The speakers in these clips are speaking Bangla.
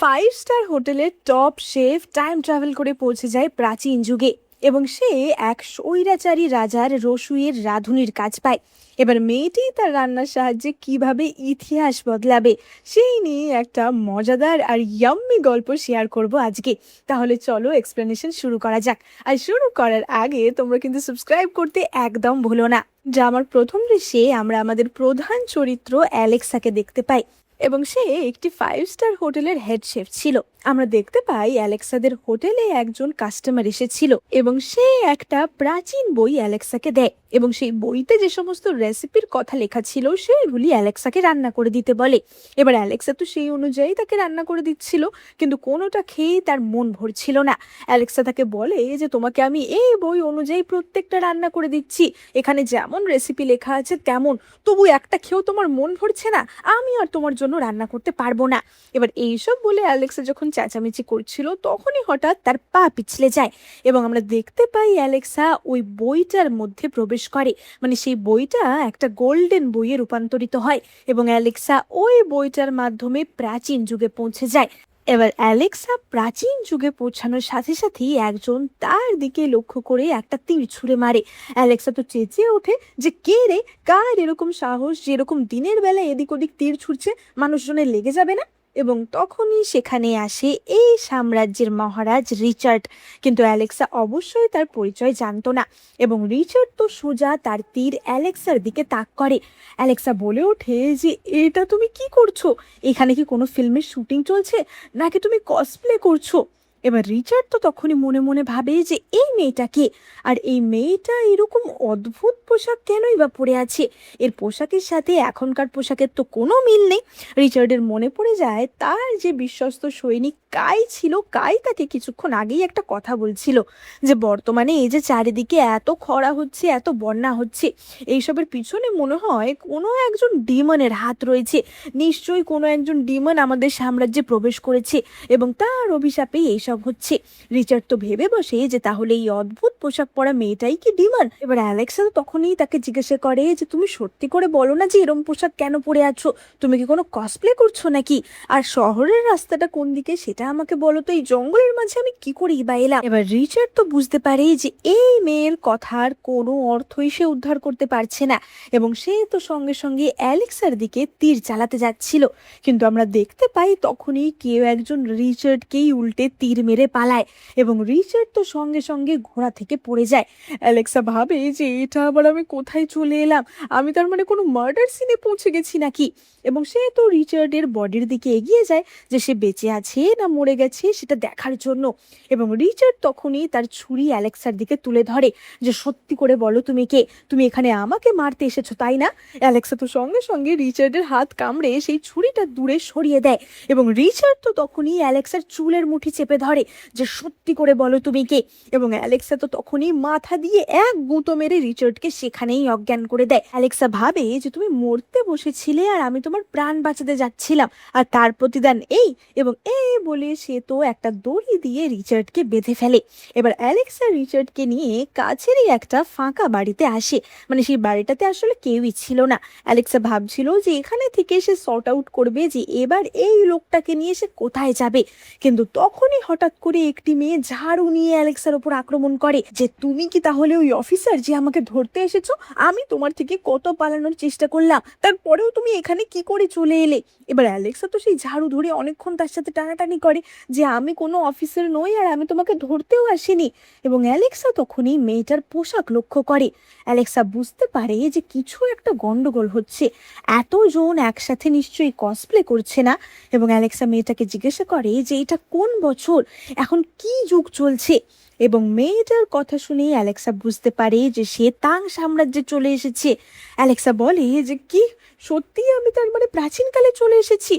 5 স্টার হোটেলের টপ শেফ টাইম ট্রাভেল করে পৌঁছে যায় প্রাচীন যুগে এবং সে এক স্বৈরাচারী রাজার রসুইয়ের রাঁধুনির কাজ পায়। এবার মেয়েটি তার রান্নার সাহায্যে কিভাবে ইতিহাস বদলাবে সেই নিয়ে একটা মজাদার আর ইয়াম্মি গল্প শেয়ার করব আজকে। তাহলে চলো এক্সপ্লেনেশন শুরু করা যাক। আর শুরু করার আগে তোমরা কিন্তু সাবস্ক্রাইব করতে একদম ভুলো না। যা আমার প্রথম দৃশ্যে আমরা আমাদের প্রধান চরিত্র অ্যালেক্সাকে দেখতে পাই এবং সে একটি 5 স্টার হোটেলের হেড শেফ ছিল। আমরা দেখতে পাই অ্যালেক্সাদের হোটেলে একজন কাস্টমার এসেছিল এবং সে একটা প্রাচীন বই অ্যালেক্সাকে দেয় এবং সেই বইতে যে সমস্ত রেসিপির কথা লেখা ছিল সেইগুলি অ্যালেক্সাকে রান্না করে দিতে বলে। এবার অ্যালেক্সা তো সেই অনুযায়ী তাকে রান্না করে দিচ্ছিল, কিন্তু কোনোটা খেয়েই তার মন ভরছিল না। অ্যালেক্সা তাকে বলে যে তোমাকে আমি এই বই অনুযায়ী প্রত্যেকটা রান্না করে দিচ্ছি, এখানে যেমন রেসিপি লেখা আছে তেমন, তবু একটা খেয়েও তোমার মন ভরছে না, আমি আর তোমার জন্য রান্না করতে পারবো না। এবার এইসব বলে অ্যালেক্সা যখন চেঁচামেচি করছিল তখনই হঠাৎ তার পা পিছলে যায় এবং আমরা দেখতে পাই অ্যালেক্সা ওই বইটার মধ্যে প্রবেশ করে, মানে সেই বইটা একটা গোল্ডেন বইয়ে রূপান্তরিত হয় এবং অ্যালেক্সা ওই বইটার মাধ্যমে প্রাচীন যুগে পৌঁছে যায়। এবার অ্যালেক্সা প্রাচীন যুগে পৌঁছানোর সাথে সাথেই একজন তার দিকে লক্ষ্য করে একটা তীর ছুঁড়ে মারে। অ্যালেক্সা তো চেঁচিয়ে ওঠে যে কে রে, কার এরকম সাহস যে এরকম দিনের বেলা এদিক ওদিক তীর ছুঁড়ছে, মানুষজনের লেগে যাবে না? এবং তখনই সেখানে আসে এই সাম্রাজ্যের মহারাজ রিচার্ড। কিন্তু অ্যালেক্সা অবশ্যই তার পরিচয় জানতো না এবং রিচার্ড তো সোজা তার তীর অ্যালেক্সার দিকে তাক করে। অ্যালেক্সা বলে ওঠে যে এটা তুমি কি করছো, এখানে কি কোনো ফিল্মের শুটিং চলছে নাকি তুমি কসপ্লে করছো? এবার রিচার্ড তো তখনই মনে মনে ভাবে যে এই মেয়েটা কে, আর এই মেয়েটা এরকম অদ্ভুত পোশাক কেনই বা পরে আছে, এর পোশাকের সাথে এখনকার পোশাকের তো কোনো মিল নেই। রিচার্ডের মনে পড়ে যায় তার যে বিশ্বস্ত সৈনিক কাই ছিল, কাই তাকে কিছুক্ষণ আগেই একটা কথা বলছিল যে বর্তমানে এই যে চারিদিকে এত খরা হচ্ছে, এত বন্যা হচ্ছে, এইসবের পিছনে মনে হয় কোনো একজন ডিমনের হাত রয়েছে, নিশ্চয়ই কোনো একজন ডিমন আমাদের সাম্রাজ্যে প্রবেশ করেছে এবং তার অভিশাপেই এইসব হচ্ছে। রিচার্ড তো ভেবে বসে যে তাহলে এই অদ্ভুত পোশাক পরা মেয়েটাই কি ডিমন। এবার অ্যালেক্সা তো তখনই তাকে জিজ্ঞাসা করে যে তুমি সত্যি করে বলো না যে এরম পোশাক কেন পরে আছো, তুমি কি কোনো কসপ্লে করছো নাকি, আর শহরের রাস্তাটা কোন দিকে সেটা আমাকে বলো তো, এই জঙ্গলের মাঝে আমি কি করেই বা এলাম? এবার রিচার্ড তো বুঝতে পারে যে এই মেয়ের কথার কোনো অর্থই সে উদ্ধার করতে পারছে না এবং সে তো সঙ্গে সঙ্গে অ্যালেক্সার দিকে তীর চালাতে যাচ্ছিল, কিন্তু আমরা দেখতে পাই তখনই কেউ একজন রিচার্ডকেই উল্টে তীর মেরে পালায় এবং রিচার্ড তো সঙ্গে সঙ্গে ঘোড়া থেকে পড়ে যায়। অ্যালেক্সা ভাবে যে এটা আবার আমি কোথায় চলে এলাম, আমি তার মানে কোনো মার্ডার সিনে পৌঁছে গেছি নাকি? এবং সে তো রিচার্ডের বডির দিকে এগিয়ে যায় যে সে বেঁচে আছে না মরে গেছে সেটা দেখার জন্য। এবং রিচার্ড তখনই তার ছুরি অ্যালেক্সার দিকে তুলে ধরে যে সত্যি করে বলো তুমি কে, তুমি এখানে আমাকে মারতে এসেছো তাই না? অ্যালেক্সা তো সঙ্গে সঙ্গে রিচার্ডের হাত কামড়ে সেই ছুরিটা দূরে সরিয়ে দেয় এবং রিচার্ড তো তখনই অ্যালেক্সার চুলের মুঠি চেপে ধরে যে সত্যি করে বলো তুমি কে। এবং অ্যালেক্সা তো তখনই মাথা দিয়ে এক গুঁতো মেরে রিচার্ডকে সেখানেই অজ্ঞান করে দেয়। অ্যালেক্সা ভাবে যে তুমি মরতে বসেছিলে আর আমি তোমার প্রাণ বাঁচাতে যাচ্ছিলাম, আর তার প্রতিদান এই। এবং এই বলে সে তো একটা দড়ি দিয়ে রিচার্ডকে বেঁধে ফেলে। এবার অ্যালেক্সা রিচার্ডকে নিয়ে কাছেরই একটা ফাঁকা বাড়িতে আসে, মানে সেই বাড়িটাতে আসলে কেউই ছিল না। অ্যালেক্সা ভাবছিল যে এখানে থেকে সে সর্ট আউট করবে যে এবার এই লোকটাকে নিয়ে সে কোথায় যাবে, কিন্তু তখনই হঠাৎ করে একটি মেয়ে ঝাড়ু নিয়ে অ্যালেক্সার ওপর আক্রমণ করে যে তুমি কি তাহলে ওই অফিসার যে আমাকে ধরতে এসেছো? আমি তোমার থেকে কত পালানোর চেষ্টা করলাম, তারপরেও তুমি এখানে কি করে চলে এলে? এবার অ্যালেক্সা তো সেই ঝাড়ু ধরে অনেকক্ষণ তার সাথে টানাটানি করে যে আমি কোনো অফিসার নই আর আমি তোমাকে ধরতেও আসিনি। এবং অ্যালেক্সা তখনই মেয়েটার পোশাক লক্ষ্য করে। অ্যালেক্সা বুঝতে পারে যে কিছু একটা গন্ডগোল হচ্ছে, এতজন একসাথে নিশ্চয়ই কসপ্লে করছে না। এবং অ্যালেক্সা মেয়েটাকে জিজ্ঞাসা করে যে এটা কোন বছর, এখন কি যুগ চলছে? এবং মেয়েটার কথা শুনে অ্যালেক্সা বুঝতে পারে যে সে তাং সাম্রাজ্যে চলে এসেছে। অ্যালেক্সা বলে যে কি সত্যি আমি তার মানে প্রাচীনকালে চলে এসেছি,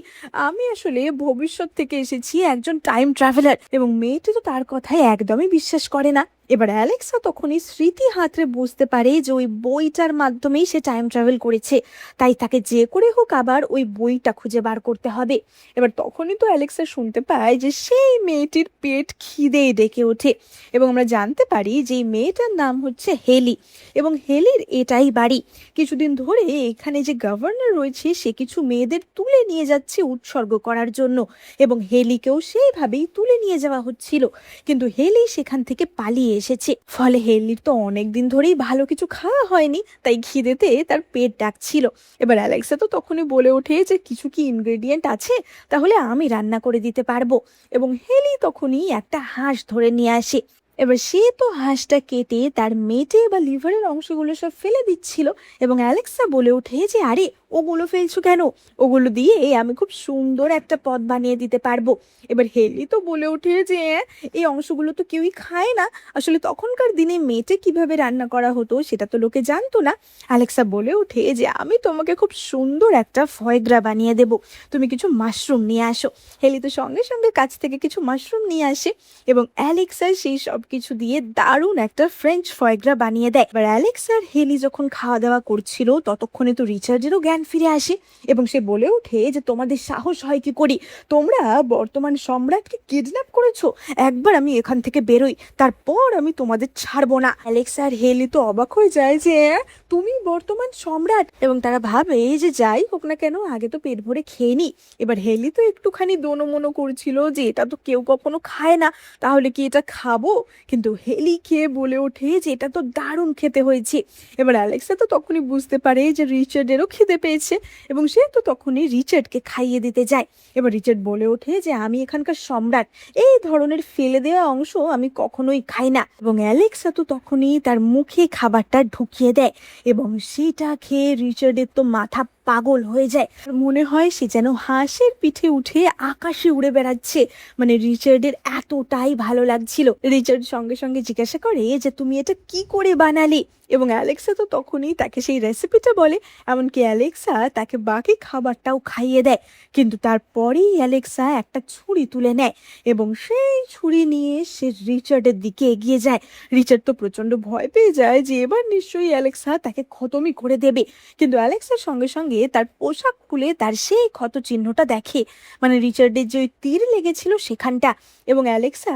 আমি আসলে ভবিষ্যৎ থেকে এসেছি, একজন টাইম ট্রাভেলার। এবং মেয়েটি তো তার কথায় একদমই বিশ্বাস করে না এবার অ্যালেক্সা তখনই স্মৃতি হাতড়ে বুঝতে পারে যে ওই বইটার মাধ্যমেই সে টাইম ট্রাভেল করেছে, তাই তাকে যে করে হোক আবার ওই বইটা খুঁজে বার করতে হবে। এবার তখনই তো অ্যালেক্সা শুনতে পায় যে সেই মেয়েটির পেট খিদেই ডেকে ওঠে, এবং আমরা জানতে পারি যে এই মেয়েটার নাম হচ্ছে হেলি, এবং হেলির এটাই বাড়ি। কিছুদিন ধরে এখানে যে গভর্নর রয়েছে সে কিছু মেয়েদের তুলে নিয়ে যাচ্ছে উৎসর্গ করার জন্য, এবং হেলিকেও সেইভাবেই তুলে নিয়ে যাওয়া হচ্ছিল, কিন্তু হেলি সেখান থেকে পালিয়ে এসেছে। ফলে হেলির তো অনেকদিন ধরেই ভালো কিছু খাওয়া হয়নি, তাই খিদেতে তার পেট ডাকছিল। এবার অ্যালেক্সা তো তখনই বলে ওঠে যে কিছু কি ইনগ্রেডিয়েন্ট আছে, তাহলে আমি রান্না করে দিতে পারবো। এবং হেলি তখনই একটা হাঁস ধরে নিয়ে আসে। এবার সে তো হাঁসটা কেটে তার মেটে বা লিভারের অংশগুলো সব ফেলে দিচ্ছিল, এবং অ্যালেক্সা বলে ওঠে যে আরে ওগুলো ফেলছো কেন, ওগুলো দিয়ে আমি খুব সুন্দর একটা পদ বানিয়ে দিতে পারবো। এবার হেলি তো বলে ওঠে যে এই অংশগুলো তো কেউই খায় না, আসলে তখনকার দিনে মেটে কিভাবে রান্না করা হতো সেটা তো লোকে জানতো না। অ্যালেক্সা বলে ওঠে যে আমি তোমাকে খুব সুন্দর একটা ফয়গ্রা বানিয়ে দেব, তুমি কিছু মাশরুম নিয়ে আসো। হেলি তো সঙ্গে সঙ্গে কাছ থেকে কিছু মাশরুম নিয়ে আসে, এবং অ্যালেক্সা সেই সব কিছু দিয়ে দারুণ একটা ফ্রেঞ্চ ফয়গ্রা বানিয়ে দেয়। এবার অ্যালেক্সা আর হেলি যখন খাওয়া দাওয়া করছিল ততক্ষণে তো রিচার্ডেরও জ্ঞান ফিরে আসে, এবং সে বলে ওঠে যে তোমাদের সাহস হয় কি করি, তোমরা বর্তমান সম্রাটকে কিডন্যাপ করেছো, একবার আমি এখান থেকে বেরোই, তারপর আমি তোমাদের ছাড়বো না। অ্যালেক্সা আর হেলি তো অবাক হয়ে যায় যে তুমি বর্তমান সম্রাট, এবং তারা ভাবে যে যাই হোক না কেন আগে তো পেট ভরে খেয়ে নি। এবার হেলি তো একটুখানি দোনোমনো করছিল যে এটা তো কেউ কখনো খায় না, তাহলে কি এটা খাবো, কিন্তু হেলি খেয়ে বলে ওঠে যে এটা তো দারুণ খেতে হয়েছে। এবার অ্যালেক্সা তো তখনই বুঝতে পারে যে রিচার্ডেরও খিদে পেয়েছে, এবং সে তো তখনই রিচার্ডকে খাইয়ে দিতে যায়। এবার রিচার্ড বলে ওঠে যে আমি এখানকার সম্রাট, এই ধরনের ফেলে দেওয়া অংশ আমি কখনোই খাই না। এবং অ্যালেক্সা তো তখনই তার মুখে খাবারটা ঢুকিয়ে দেয়, এবং সেটা খেয়ে রিচার্ডের তো মাথা পাগল হয়ে যায়, মনে হয় সে যেন হাঁসের পিঠে উঠে আকাশে উড়ে বেড়াচ্ছে। মানে রিচার্ডের এতটাই ভালো লাগছিল। রিচার্ড সঙ্গে সঙ্গে জিজ্ঞাসা করে যে তুমি এটা কি করে বানালে, এবং অ্যালেক্সা তো তখনই তাকে সেই রেসিপিটা বলে, এমনকি অ্যালেক্সা তাকে বাকি খাবারটাও খাইয়ে দেয়। কিন্তু তারপরেই অ্যালেক্সা একটা ছুরি তুলে নেয়, এবং সেই ছুরি নিয়ে সে রিচার্ডের দিকে এগিয়ে যায়। রিচার্ড তো প্রচন্ড ভয় পেয়ে যায় যে এবার নিশ্চয়ই অ্যালেক্সা তাকে খতমই করে দেবে, কিন্তু অ্যালেক্সার সঙ্গে সঙ্গে তার পোশাক খুলে তার সেই ক্ষত চিহ্নটা দেখে, মানে রিচার্ডের যে ওই তীর লেগেছিল সেখানটা। এবং অ্যালেক্সা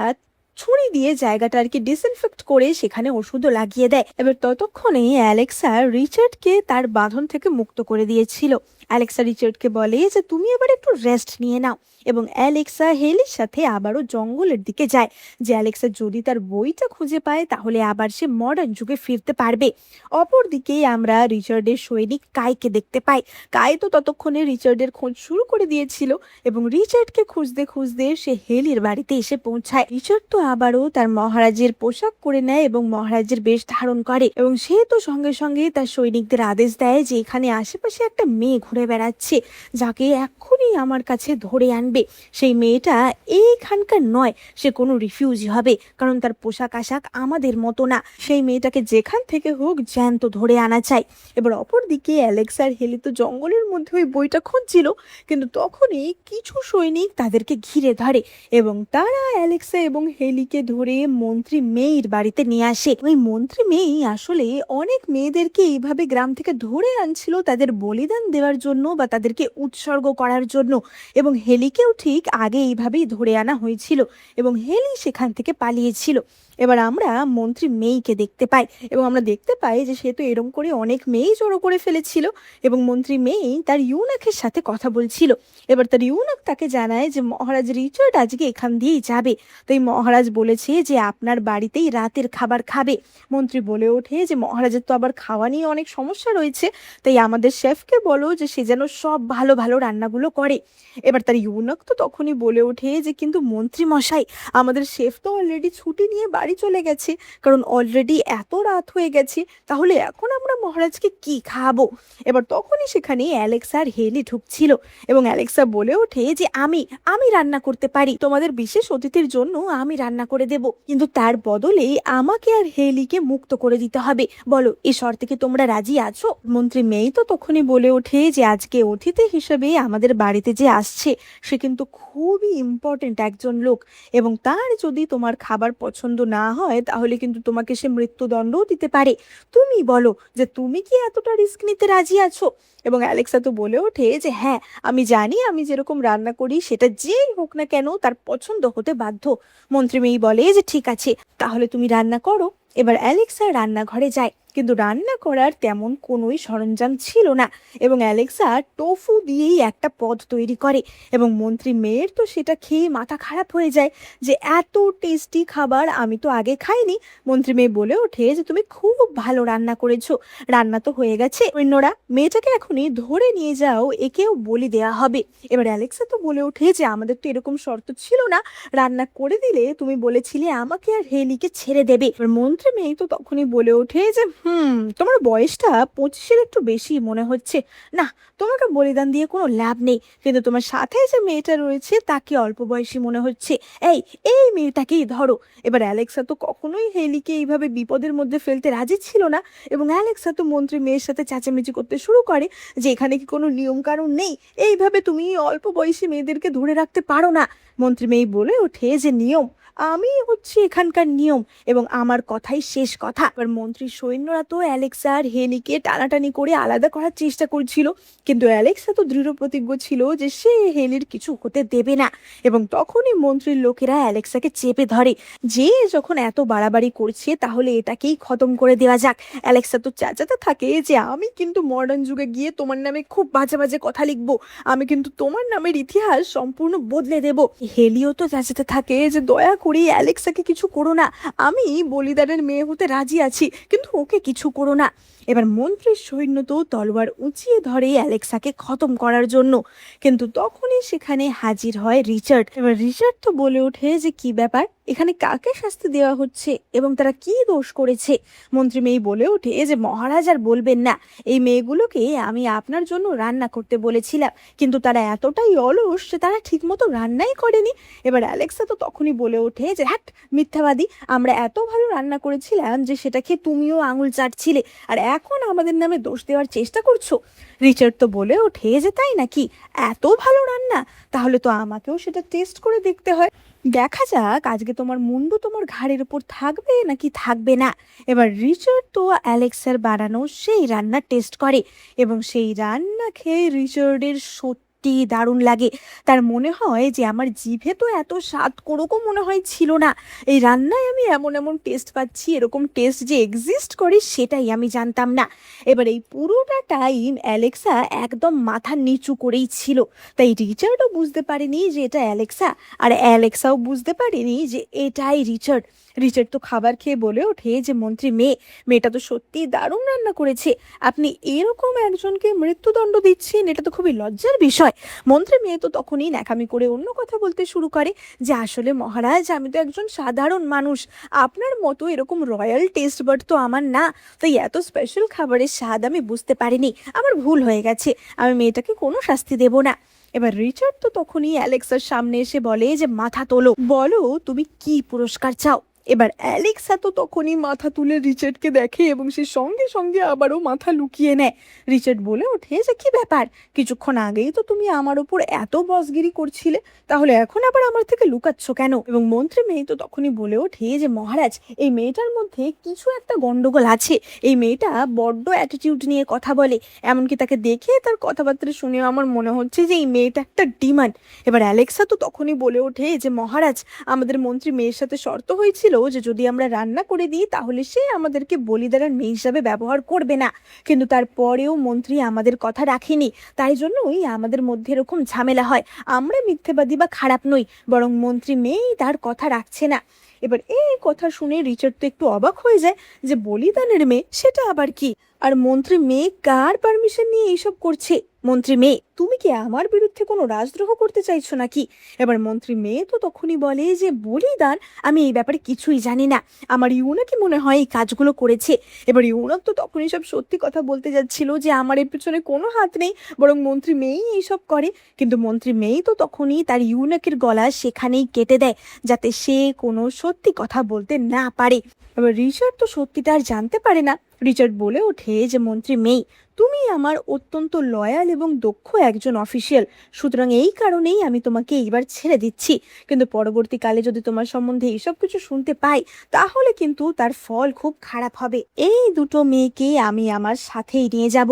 ছুরি দিয়ে জায়গাটা আর কি ডিসইনফেক্ট করে সেখানে ওষুধও লাগিয়ে দেয়। এবার ততক্ষণে অ্যালেক্সা রিচার্ডকে তার বাঁধন থেকে মুক্ত করে দিয়েছিল। অ্যালেক্সা রিচার্ডকে বলে যে তুমি এবার একটু রেস্ট নিয়ে নাও, এবং অ্যালেক্সা হেলির সাথে আবারও জঙ্গলের দিকে যায়, যে অ্যালেক্সা যদি তার বইটা খুঁজে পায় তাহলে আবার সে মডার্ন যুগে ফিরতে পারবে। অপরদিকে আমরা রিচার্ডের সৈনিক কাইকে দেখতে পাই। কাই তো ততক্ষণে রিচার্ডের খোঁজ শুরু করে দিয়েছিল, এবং রিচার্ডকে খুঁজতে খুঁজতে সে হেলির বাড়িতে এসে পৌঁছায়। রিচার্ড তো আবারও তার মহারাজের পোশাক করে নেয় এবং মহারাজের বেশ ধারণ করে, এবং সে তো সঙ্গে সঙ্গে তার সৈনিকদের আদেশ দেয় যে এখানে আশেপাশে একটা মেয়ে ঘুরে বেড়াচ্ছে, যাকে এক্ষুনি আমার কাছে ধরে আনবে। সেই মেয়েটা এইখানকার নয়, সে কোনো রিফিউজি হবে, কারণ তার পোশাক আশাক আমাদের মতো না। সেই মেয়েটাকে যেখান থেকে হোক জ্যান্ত ধরে আনা চাই। এবার অপরদিকে অ্যালেক্সা আর হেলি তো জঙ্গলের মধ্যে ওই বইটা খুঁজছিল, কিন্তু তখনই কিছু সৈনিক তাদেরকে ঘিরে ধরে, এবং তারা অ্যালেক্সা এবং হেলিকে ধরে মন্ত্রী মেয়ের বাড়িতে নিয়ে আসে। ওই মন্ত্রী মেয়ে আসলে অনেক মেয়েদেরকে এইভাবে গ্রাম থেকে ধরে আনছিল তাদের বলিদান দেওয়ার জন্য বা তাদেরকে উৎসর্গ করার জন্য, এবং হেলিকেও ঠিক আগে এইভাবেই ধরে আনা হয়েছিল, এবং হেলি সেখান থেকে পালিয়েছিল। এবার আমরা মন্ত্রী মেইকে দেখতে পাই, এবং আমরা দেখতে পাই যে সে তো এরম করে অনেক মেয়েই জড়ো করে ফেলেছিল, এবং মন্ত্রী মেই তার ইউনাকের সাথে কথা বলছিল। এবার তার ইউনাক তাকে জানায় যে মহারাজ রিচার্ড আজকে এখান দিয়েই যাবে, তাই মহারাজ বলেছে যে আপনার বাড়িতেই রাতের খাবার খাবে। মন্ত্রী বলে ওঠে যে মহারাজের তো আবার খাওয়া নিয়ে অনেক সমস্যা রয়েছে, তাই আমাদের শেফকে বলো যে সে যেন সব ভালো ভালো রান্নাগুলো করে। এবার তার ইউনাক তো তখনই বলে ওঠে যে কিন্তু মন্ত্রী মশাই, আমাদের শেফ তো অলরেডি ছুটি নিয়ে বাড়ি চলে গেছে, কারণ অলরেডি এত রাত হয়ে গেছে, তাহলে এখন আমরা মহারাজকে কি খাওয়াবো। এবার তখনই সেখানে অ্যালেক্সা আর হেলি ঢুকছিল, এবং অ্যালেক্সা বলে ওঠে যে আমি আমি রান্না করতে পারি, তোমাদের বিশেষ অতিথির জন্য আমি রান্না করে দেব, কিন্তু তার বদলে আমাকে আর হেলিকে মুক্ত করে দিতে হবে। বলো এই শর্তে কি তোমরা রাজি আছো? মন্ত্রী মেই তো তখনই বলে ওঠে যে আজকে অতিথি হিসেবে আমাদের বাড়িতে যে আসছে সে কিন্তু খুবই ইম্পর্টেন্ট একজন লোক, এবং তার যদি তোমার খাবার পছন্দ না হয় তাহলে কিন্তু তোমাকে সে মৃত্যুদণ্ডও দিতে পারে। তুমি বলো যে তুমি কি এতটা রিস্ক নিতে রাজি আছো? এবং অ্যালেক্সা তো বলে ওঠে যে হ্যাঁ, আমি জানি আমি যেরকম রান্না করি সেটা যেই হোক না কেন তার পছন্দ হতে বাধ্য। মন্ত্রী মেয়ে বলে যে ঠিক আছে, তাহলে তুমি রান্না করো। এবার অ্যালেক্সা রান্নাঘরে যায়, কিন্তু রান্না করার তেমন কোনোই সরঞ্জাম ছিল না, এবং অ্যালেক্সা টোফু দিয়েই একটা পদ তৈরি করে। এবং মন্ত্রী মেয়ের তো সেটা খেয়ে মাথা খারাপ হয়ে যায় যে এত টেস্টি খাবার আমি তো আগে খাইনি। মন্ত্রী মেয়ে বলে ওঠে যে তুমি খুব ভালো রান্না করেছো, রান্না তো হয়ে গেছে, অন্যরা মেয়েটাকে এখনই ধরে নিয়ে যাও, একেও বলি দেয়া হবে। এবার অ্যালেক্সা তো বলে ওঠে যে আমাদের তো এরকম শর্ত ছিল না, রান্না করে দিলে তুমি বলেছিলে আমাকে আর হেলিকে ছেড়ে দেবে। এবার মন্ত্রী মেয়ে তো তখনই বলে ওঠে যে তোমার বয়সটা 25-এর একটু বেশি মনে হচ্ছে, না তোমাকে বলিদান দিয়ে কোনো লাভ নেই, কিন্তু তোমার সাথে যে মেয়েটা রয়েছে তাকে অল্প বয়সী মনে হচ্ছে, এই এই মেয়েটাকেই ধরো। এবার অ্যালেক্সা তো কখনোই হেলিকে এইভাবে বিপদের মধ্যে ফেলতে রাজি ছিল না, এবং অ্যালেক্সা তো মন্ত্রী মেয়ের সাথে চেঁচামেচি করতে শুরু করে যে এখানে কি কোনো নিয়ম কানুন নেই, এইভাবে তুমি অল্প বয়সী মেয়েদেরকে ধরে রাখতে পারো না। মন্ত্রী মেয়ে বলে ওঠে যে নিয়ম, আমি হচ্ছে এখানকার নিয়ম, এবং আমার কথাই শেষ কথা। এবার মন্ত্রীর সৈন্যরা তো অ্যালেক্সা আর হেলিকে টানাটানি করে আলাদা করার চেষ্টা করছিল, কিন্তু অ্যালেক্সা তো দৃঢ় প্রতিজ্ঞ ছিল যে সে হেলির কিছু হতে দেবে না। এবং তখনই মন্ত্রীর লোকেরা অ্যালেক্সাকে চেপে ধরে, যে যখন এত বাড়াবাড়ি করছে তাহলে এটাকেই খতম করে দেওয়া যাক। অ্যালেক্সা তো চেঁচাতে থাকে যে আমি কিন্তু মডার্ন যুগে গিয়ে তোমার নামে খুব বাজে বাজে কথা লিখবো, আমি কিন্তু তোমার নামের ইতিহাস সম্পূর্ণ বদলে দেব। হেলিও তো চেঁচাতে থাকে যে দয়া করে অ্যালেক্সাকে কিছু করো না, আমি বলিদানের মেয়ে হতে রাজি আছি, কিন্তু ওকে কিছু করো না। এবার মন্ত্রীর সৈন্য তো তলোয়ার উঁচিয়ে ধরে অ্যালেক্সাকে খতম করার জন্য, কিন্তু তখনই সেখানে হাজির হয় রিচার্ড। এবার রিচার্ড তো বলে ওঠে যে কি ব্যাপার, এখানে কাকে শাস্তি দেওয়া হচ্ছে এবং তারা কি দোষ করেছে? মন্ত্রী মেয়ে বলে ওঠে যে মহারাজ আর বলবেন না, এই মেয়েগুলোকে আমি আপনার জন্য রান্না করতে বলেছিলাম, কিন্তু তারা এতটাই অলস যে তারা ঠিকমতো রান্নাই করেনি। এবার অ্যালেক্সা তো তখনই বলে ওঠে যে হ্যাট, মিথ্যাবাদী, আমরা এত ভালো রান্না করেছিলাম যে সেটা খেয়ে তুমিও আঙুল চাটছিলে, আর এখন আমাদের নামে দোষ দেওয়ার চেষ্টা করছো। রিচার্ড তো বলে ওঠে যে তাই নাকি, এত ভালো রান্না, তাহলে তো আমাকেও সেটা টেস্ট করে দেখতে হয়, দেখা যাক আজকে তোমার মুন্ডু তোমার ঘাড়ের উপর থাকবে নাকি থাকবে না। এবার রিচার্ড তো অ্যালেক্সার বানানো সেই রান্না টেস্ট করে, এবং সেই রান্না খেয়ে রিচার্ডের সত্যি দারুণ লাগে। তার মনে হয় যে আমার জিভে তো এত স্বাদ কোরকম মনে হয় ছিল না, এই রান্নায় আমি এমন এমন টেস্ট পাচ্ছি, এরকম টেস্ট যে এক্সিস্ট করে সেটাই আমি জানতাম না। এবার এই পুরোটা টাইম অ্যালেক্সা একদম মাথা নিচু করেই ছিল, তাই রিচার্ডও বুঝতে পারেনি যে এটা অ্যালেক্সা, আর অ্যালেক্সাও বুঝতে পারেনি যে এটাই রিচার্ড। রিচার্ড তো খাবার খেয়ে বলে ওঠে যে মন্ত্রী মেয়েটা তো সত্যি দারুণ রান্না করেছে, আপনি এরকম একজনকে মৃত্যুদণ্ড দিচ্ছেন, এটা তো খুবই লজ্জার বিষয়। মন্ত্রী মেয়ে তো তখনই ন্যাকামি করে অন্য কথা বলতে শুরু করে যে আসলে মহারাজ, আমি তো একজন সাধারণ মানুষ, আপনার মতো এরকম রয়্যাল টেস্ট বাড তো আমার না, তাই এত স্পেশাল খাবারের স্বাদ আমি বুঝতে পারিনি, আমার ভুল হয়ে গেছে, আমি মেয়েটাকে কোনো শাস্তি দেব না। এবার রিচার্ড তো তখনই অ্যালেক্সার সামনে এসে বলে যে মাথা তোলো, বলো তুমি কি পুরস্কার চাও। এবার অ্যালেক্সা তো তখনই মাথা তুলে রিচার্ডকে দেখে, এবং সে সঙ্গে সঙ্গে আবারও মাথা লুকিয়ে নেয়। রিচার্ড বলে ওঠে যে কি ব্যাপার, কিছুক্ষণ আগেই তো তুমি আমার উপর এত বসগিরি করছিলে, তাহলে এখন আবার আমার থেকে লুকাচ্ছ কেন? এবং মন্ত্রী মেয়ে তো তখনই বলে ওঠে যে মহারাজ, এই মেয়েটার মধ্যে কিছু একটা গন্ডগোল আছে, এই মেয়েটা বড্ড অ্যাটিটিউড নিয়ে কথা বলে, এমনকি তাকে দেখে তার কথাবার্তা শুনে আমার মনে হচ্ছে যে এই মেয়েটা একটা ডিমান্ড। এবার অ্যালেক্সা তো তখনই বলে ওঠে যে মহারাজ, আমাদের মন্ত্রী মেয়ের সাথে শর্ত হয়েছিল যে যদি আমরা রান্না করে দিই তাহলে সে আমাদেরকে বলিদানের মেয়ে হিসাবে ব্যবহার করবে না, কিন্তু তারপরেও মন্ত্রী আমাদের কথা রাখেনি, তাই জন্যই আমাদের মধ্যে এরকম ঝামেলা হয়, আমরা মিথ্যেবাদী বা খারাপ নই, বরং মন্ত্রী মেয়েই তার কথা রাখছে না। এবার এই কথা শুনে রিচার্ড তো একটু অবাক হয়ে যায় যে বলিদানের মেয়ে সেটা আবার কি, আর মন্ত্রী মেয়ে কার পারমিশন নিয়ে এইসব করছে? মন্ত্রী মেয়ে, তুমি কি আমার বিরুদ্ধে কোনো রাজদ্রোহ করতে চাইছো নাকি? এবার মন্ত্রী মেয়ে তো তখনই বলে যে বলিদান, আমি এই ব্যাপারে কিছুই জানি না, আমার ইউনাকি মনে হয় এই কাজগুলো করেছে। এবার ইউনাক তো তখনই সব সত্যি কথা বলতে যাচ্ছিল যে আমার এর পেছনে কোনো হাত নেই, বরং মন্ত্রী মেয়েই এইসব করে, কিন্তু মন্ত্রী মেয়ে তো তখনই তার ইউনাকের গলা সেখানেই কেটে দেয়, যাতে সে কোনো সত্যি কথা বলতে না পারে। এবার রিচার্ড তো সত্যিটা আর জানতে পারে না, রিচার্ড বলে ওঠে যে মন্ত্রী মেই, তুমি আমার অত্যন্ত লয়াল এবং দক্ষ একজন অফিসিয়াল, সুতরাং এই কারণেই আমি তোমাকে এইবার ছেড়ে দিচ্ছি। কিন্তু পরবর্তীকালে যদি তোমার সম্বন্ধে এইসব কিছু শুনতে পাই, তাহলে কিন্তু তার ফল খুব খারাপ হবে। এই দুটো মেয়েকে আমি আমার সাথেই নিয়ে যাব।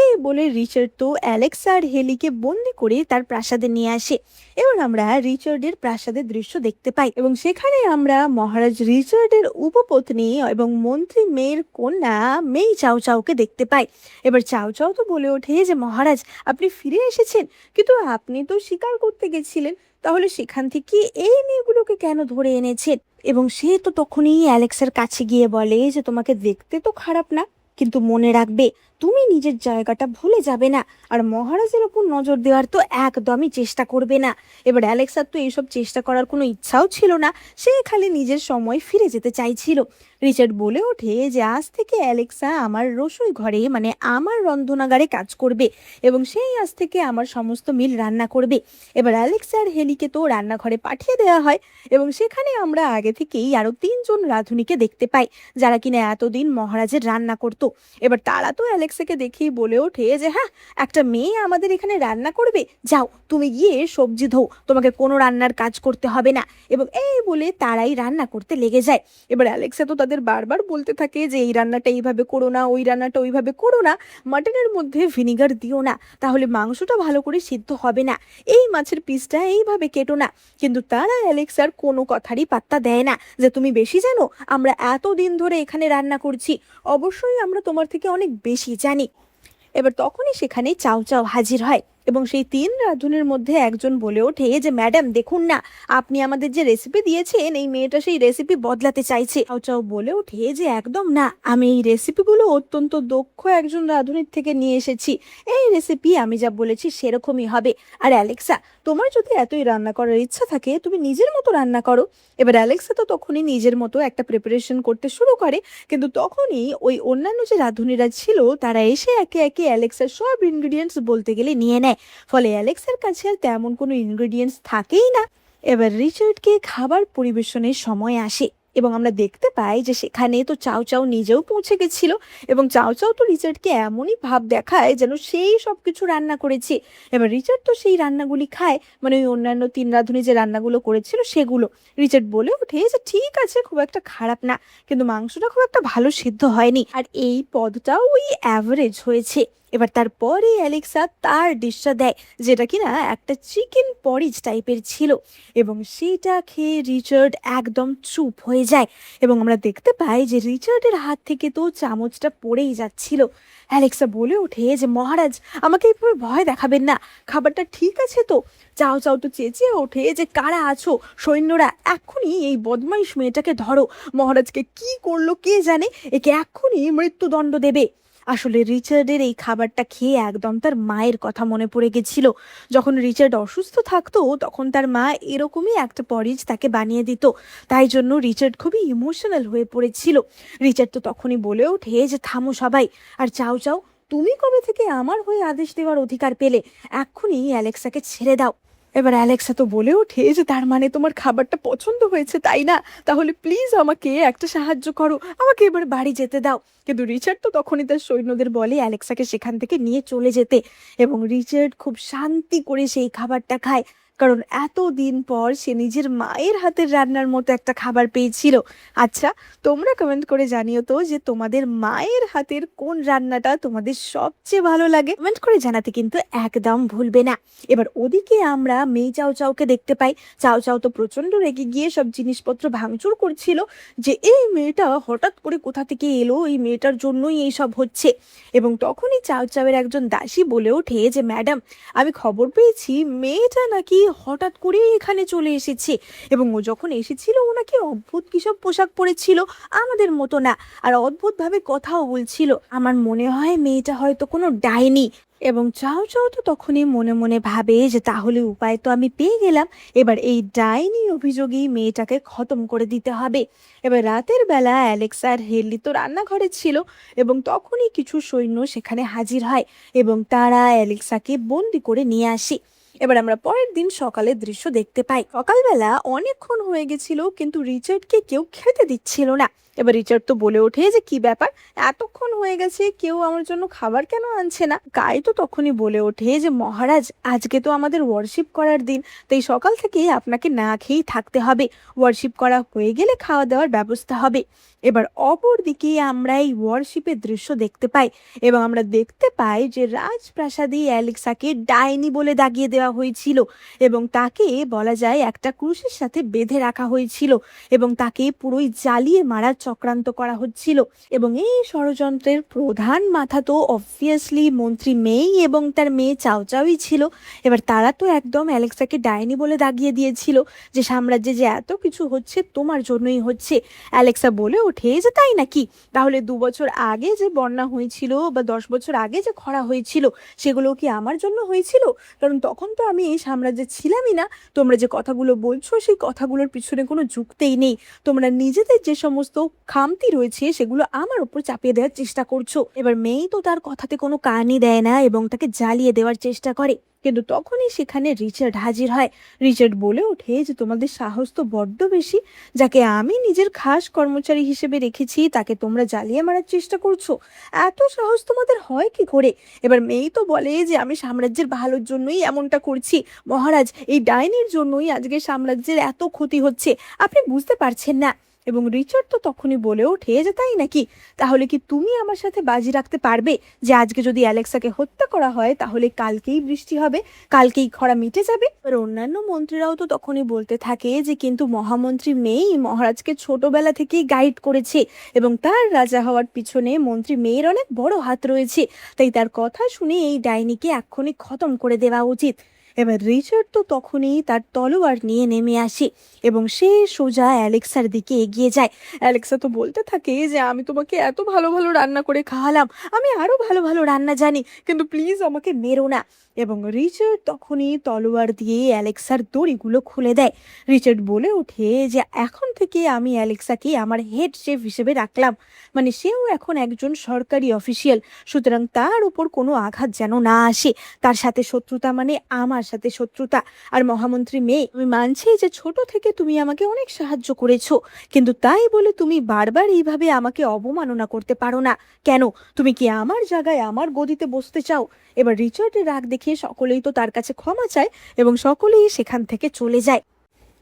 এই বলে রিচার্ড তো অ্যালেক্সা আর হেলিকে বন্দি করে তার প্রাসাদে নিয়ে আসে। এবার আমরা রিচার্ডের প্রাসাদের দৃশ্য দেখতে পাই এবং সেখানে আমরা মহারাজ রিচার্ডের উপপত্নী এবং মন্ত্রী মেয়ের কন্যা মেই চাও চাওকে দেখতে পাই। এবার চাও চাও তো বলে ওঠে যে মহারাজ, আপনি ফিরে এসেছেন, কিন্তু আপনি তো শিকার করতে গেছিলেন, তাহলে সেখান থেকে এই মেয়েগুলোকে কেন ধরে এনেছেন? এবং সে তো তখনই অ্যালেক্সের কাছে গিয়ে বলে যে তোমাকে দেখতে তো খারাপ না, কিন্তু মনে রাখবে তুমি নিজের জায়গাটা ভুলে যাবে না, আর মহারাজের ওপর নজর দেওয়ার তো একদমই চেষ্টা করবে না। এবার অ্যালেক্সার তো এইসব চেষ্টা করার কোনো ইচ্ছাও ছিল না, সে খালি নিজের সময় ফিরে যেতে চাইছিল। রিচার্ড বলে ওঠে যে আজ থেকে অ্যালেক্সা আমার রসোই ঘরে মানে আমার রন্ধনাগারে কাজ করবে এবং সেই আজ থেকে আমার সমস্ত মিল রান্না করবে। এবার অ্যালেক্সা আর হেলিকে তো রান্নাঘরে পাঠিয়ে দেওয়া হয় এবং সেখানে আমরা আগে থেকেই আরো 3জন রাঁধুনিকে দেখতে পাই, যারা কিনা এতদিন মহারাজের রান্না করতো। এবার তারা তো অ্যালেক্সাকে দেখেই বলে ওঠে যে হ্যাঁ, একটা মেয়ে আমাদের এখানে রান্না করবে, যাও তুমি গিয়ে সবজি ধোও, তোমাকে কোনো রান্নার কাজ করতে হবে না। এবং এই বলে তারাই রান্না করতে লেগে যায়। এবার অ্যালেক্সা তো তাদের বারবার বলতে থাকে যে এই রান্নাটা এইভাবে করো না, ওই রান্নাটা ওইভাবে করো না, মাটনের মধ্যে ভিনিগার দিও না, তাহলে মাংসটা ভালো করে সিদ্ধ হবে না, এই মাছের পিসটা এইভাবে কেটো না। কিন্তু তারা অ্যালেক্সার কোনো কথারই পাত্তা দেয় না, যে তুমি বেশি জানো, আমরা এতদিন ধরে এখানে রান্না করছি, অবশ্যই আমরা তোমার থেকে অনেক বেশি জানি। এবার তখনই সেখানে চাও চাও হাজির হয় এবং সেই 3 রাঁধুনির মধ্যে একজন বলে ওঠে যে ম্যাডাম দেখুন না, আপনি আমাদের যে রেসিপি দিয়েছেন এই মেয়েটা সেই রেসিপি বদলাতে চাইছে। চাও চাও বলে ওঠে যে একদম না, আমি এই রেসিপিগুলো অত্যন্ত দক্ষ একজন রাঁধুনির থেকে নিয়ে এসেছি, এই রেসিপি আমি যা বলেছি সেরকমই হবে। আর অ্যালেক্সা, তোমার যদি এতই রান্না করার ইচ্ছা থাকে তুমি নিজের মতো রান্না করো। এবার অ্যালেক্সা তো তখনই নিজের মতো একটা প্রিপারেশন করতে শুরু করে, কিন্তু তখনই ওই অন্যান্য যে রাঁধুনিরা ছিল তারা এসে একে একে অ্যালেক্সার সব ইনগ্রিডিয়েন্টস বলতে গেলে নিয়ে নেয়, ফলে অ্যালেক্সের কাছে আর তেমন কোনো ইনগ্রিডিয়েন্টস থাকেই না। এবার রিচার্ডকে খাবার পরিবেশনের সময় আসে এবং আমরা দেখতে পাই যে সেখানে তো চাও চাও নিজেও পৌঁছে গেছিল এবং চাও চাও তো রিচার্ডকে এমনই ভাব দেখায় যেন সেই সব কিছু রান্না করেছে। এবার রিচার্ড তো সেই রান্নাগুলি খায়, মানে ওই অন্যান্য 3 রাঁধুনি যে রান্নাগুলো করেছিল সেগুলো। রিচার্ড বলে ওঠে যে ঠিক আছে, খুব একটা খারাপ না, কিন্তু মাংসটা খুব একটা ভালো সিদ্ধ হয়নি, আর এই পদটাও ওই অ্যাভারেজ হয়েছে। এবার তারপরে অ্যালেক্সা তার ডিশটা দেয়, যেটা কিনা একটা চিকেন পরিজ টাইপের ছিল এবং সেটা খেয়ে রিচার্ড একদম চুপ হয়ে যায় এবং আমরা দেখতে পাই যে রিচার্ডের হাত থেকে তো চামচটা পড়েই যাচ্ছিল। অ্যালেক্সা বলে ওঠে যে মহারাজ, আমাকে এইভাবে ভয় দেখাবেন না, খাবারটা ঠিক আছে তো? চাও চাও তো চেঁচিয়ে ওঠে যে কারা আছো সৈন্যরা, এক্ষুনি এই বদমাইশ মেয়েটাকে ধরো, মহারাজকে কি করলো কে জানে, একে এক্ষুনি মৃত্যুদণ্ড দেবে। আসলে রিচার্ডের এই খাবারটা খেয়ে একদম তার মায়ের কথা মনে পড়ে গেছিল। যখন রিচার্ড অসুস্থ থাকতো তখন তার মা এরকমই একটা পরিজ তাকে বানিয়ে দিত, তাই জন্য রিচার্ড খুবই ইমোশনাল হয়ে পড়েছিল। রিচার্ড তো তখনই বলে ওঠে যে থামো সবাই, আর চাও চাও, তুমি কবে থেকে আমার হয়ে আদেশ দেওয়ার অধিকার পেলে? এক্ষুনি অ্যালেক্সাকে ছেড়ে দাও। এবার অ্যালেক্সা তো বলে ওঠে যে তার মানে তোমার খাবারটা পছন্দ হয়েছে তাই না, তাহলে প্লিজ আমাকে একটা সাহায্য করো, আমাকে এবার বাড়ি যেতে দাও। কিন্তু রিচার্ড তো তখনই তার সৈন্যদের বলে অ্যালেক্সাকে সেখান থেকে নিয়ে চলে যেতে এবং রিচার্ড খুব শান্তি করে সেই খাবারটা খায়, কারণ এতদিন পর সে নিজের মায়ের হাতের রান্নার মতো একটা খাবার পেয়েছিল। আচ্ছা, তোমরা কমেন্ট করে জানিও তো যে তোমাদের মায়ের হাতের কোন রান্নাটা তোমাদের সবচেয়ে ভালো লাগে, কমেন্ট করে জানাতে কিন্তু একদম ভুলবে না। এবার ওদিকে আমরা মেয়ে চাও চাওকে দেখতে পাই। চাও চাও তো প্রচন্ড রেগে গিয়ে সব জিনিসপত্র ভাঙচুর করছিল, যে এই মেয়েটা হঠাৎ করে কোথা থেকে এলো, এই মেয়েটার জন্যই এই সব হচ্ছে। এবং তখনই চাও চাওয়ের একজন দাসী বলে ওঠে যে ম্যাডাম, আমি খবর পেয়েছি মেয়েটা নাকি হঠাৎ করে এখানে চলে এসেছে এবং ও যখন এসেছিল ও নাকি অদ্ভুত কিসব পোশাক পরেছিল, আমাদের মতো না, আর অদ্ভুতভাবে কথাও বলছিল, আমার মনে হয় মেয়েটা হয়তো কোনো ডাইনি। এবং চাও চাও তো তখনই মনে মনে ভাবে যে তাহলে উপায় তো আমি পেয়ে গেলাম, এবার এই ডাইনি অভিযোগেই মেয়েটাকে খতম করে দিতে হবে। এবার রাতের বেলা অ্যালেক্সা আর হেনরি তো রান্নাঘরে ছিল এবং তখনই কিছু সৈন্য সেখানে হাজির হয় এবং তারা অ্যালেক্সাকে বন্দি করে নিয়ে আসে। এবার আমরা পরের দিন সকালের দৃশ্য দেখতে পাই। সকালবেলা অনেকক্ষণ হয়ে গেছিল কিন্তু রিচার্ডকে কেউ খেতে দিচ্ছিল না। এবার রিচার্ড তো বলে ওঠে যে কি ব্যাপার, এতক্ষণ হয়ে গেছে কেউ আমার জন্য খাবার কেন আনছে না। কাই তো তখনই বলে ওঠে যে মহারাজ, আজকে তো আমাদের ওয়ার্শিপ করার দিন, তাই সকাল থেকে আপনাকে না খেয়েই থাকতে হবে। ওয়ার্শিপ করা হয়ে গেলে খাওয়া দাওয়ার ব্যবস্থা হবে। এবার অপর দিকে আমরা এই ওয়ার্শিপের দৃশ্য দেখতে পাই এবং আমরা দেখতে পাই যে রাজপ্রাসাদে অ্যালেক্সাকে ডাইনি বলে দাগিয়ে দেওয়া হয়েছিল এবং তাকে বলা যায় একটা ক্রুশের সাথে বেঁধে রাখা হয়েছিল এবং তাকে পুরোই জ্বালিয়ে মারার চক্রান্ত করা হচ্ছিল। এবং এই ষড়যন্ত্রের প্রধান মাথা তো অবভিয়াসলি মন্ত্রী মেই এবং তার মেয়ে চাওচাওই ছিল। এবার তারা তো একদম অ্যালেক্সাকে ডাইনি বলে দাগিয়ে দিয়েছিল যে সাম্রাজ্যে যে এত কিছু হচ্ছে তোমার জন্যই হচ্ছে। অ্যালেক্সা বলে ওঠে যে তাই নাকি, তাহলে 2 বছর আগে যে বন্যা হয়েছিল বা 10 বছর আগে যে খরা হয়েছিল সেগুলো কি আমার জন্য হয়েছিল? কারণ তখন তো আমি এই সাম্রাজ্যে ছিলামই না। তোমরা যে কথাগুলো বলছো সেই কথাগুলোর পিছনে কোনো যুক্তিই নেই। তোমরা নিজেদের যে সমস্ত খামতি রয়েছে সেগুলো আমার উপর চাপিয়ে দেওয়ার চেষ্টা করছো। এবার মেয়ে তো তার কথাতে কোনো কানই দেয় না এবং তাকে জ্বালিয়ে দেওয়ার চেষ্টা করে। কিন্তু তখনই সেখানে রিচার্ড হাজির হয়। রিচার্ড বলে ওঠে যে তোমাদের সাহস তো বড্ড বেশি, যাকে আমি নিজের খাস কর্মচারী হিসেবে রেখেছি তাকে তোমরা জ্বালিয়ে মারার চেষ্টা করছো। এত সাহস তোমাদের হয় কি করে? এবার মেয়ে তো বলে যে আমি সাম্রাজ্যের ভালোর জন্যই এমনটা করছি মহারাজ, এই ডাইনির জন্যই আজকে সাম্রাজ্যের এত ক্ষতি হচ্ছে, আপনি বুঝতে পারছেন না। এবং রিচার্ড তো তখনই বলে ওঠে যে তাই নাকি, তাহলে কি তুমি আমার সাথে বাজি রাখতে পারবে যে আজকে যদি অ্যালেক্সাকে হত্যা করা হয় তাহলে কালকেই বৃষ্টি হবে, কালকেই খরা মিটে যাবে? আর অন্যান্য মন্ত্রীরাও তো তখনই বলতে থাকে যে কিন্তু মহামন্ত্রী মেই মহারাজকে ছোটবেলা থেকেই গাইড করেছে এবং তার রাজা হওয়ার পিছনে মন্ত্রী মেয়ের অনেক বড় হাত রয়েছে, তাই তার কথা শুনে এই ডাইনিকে এক্ষুনি খতম করে দেওয়া উচিত। এবার রিচার্ড তো তখনই তার তলোয়ার নিয়ে নেমে আসে এবং সে সোজা অ্যালেক্সার দিকে এগিয়ে যায়। অ্যালেক্সা তো বলতে থাকে যে আমি তোমাকে এত ভালো ভালো রান্না করে খাওয়ালাম, আমি আরো ভালো ভালো রান্না জানি, কিন্তু প্লিজ আমাকে মেরো না। এবং রিচার্ড তখনই তলোয়ার দিয়ে অ্যালেক্সার দড়িগুলো খুলে দেয়। রিচার্ড বলে ওঠে যে এখন থেকে আমি অ্যালেক্সাকে আমার হেড শেফ হিসেবে রাখলাম, মানে সেও এখন একজন সরকারি অফিসিয়াল, সুতরাং তার উপর কোনো আঘাত যেন না আসে। তার সাথে শত্রুতা মানে আমার সাথে শত্রুতা। আর মহামন্ত্রী মেয়ে, আমি মানছি যে ছোট থেকে তুমি আমাকে অনেক সাহায্য করেছো, কিন্তু তাই বলে তুমি বারবার এইভাবে আমাকে অবমাননা করতে পারো না। কেন, তুমি কি আমার জায়গায় আমার গদিতে বসতে চাও? এবার রিচার্ডের রাগ দেখে সকলেই তো তার কাছে ক্ষমা চায় এবং সকলেই সেখান থেকে চলে যায়।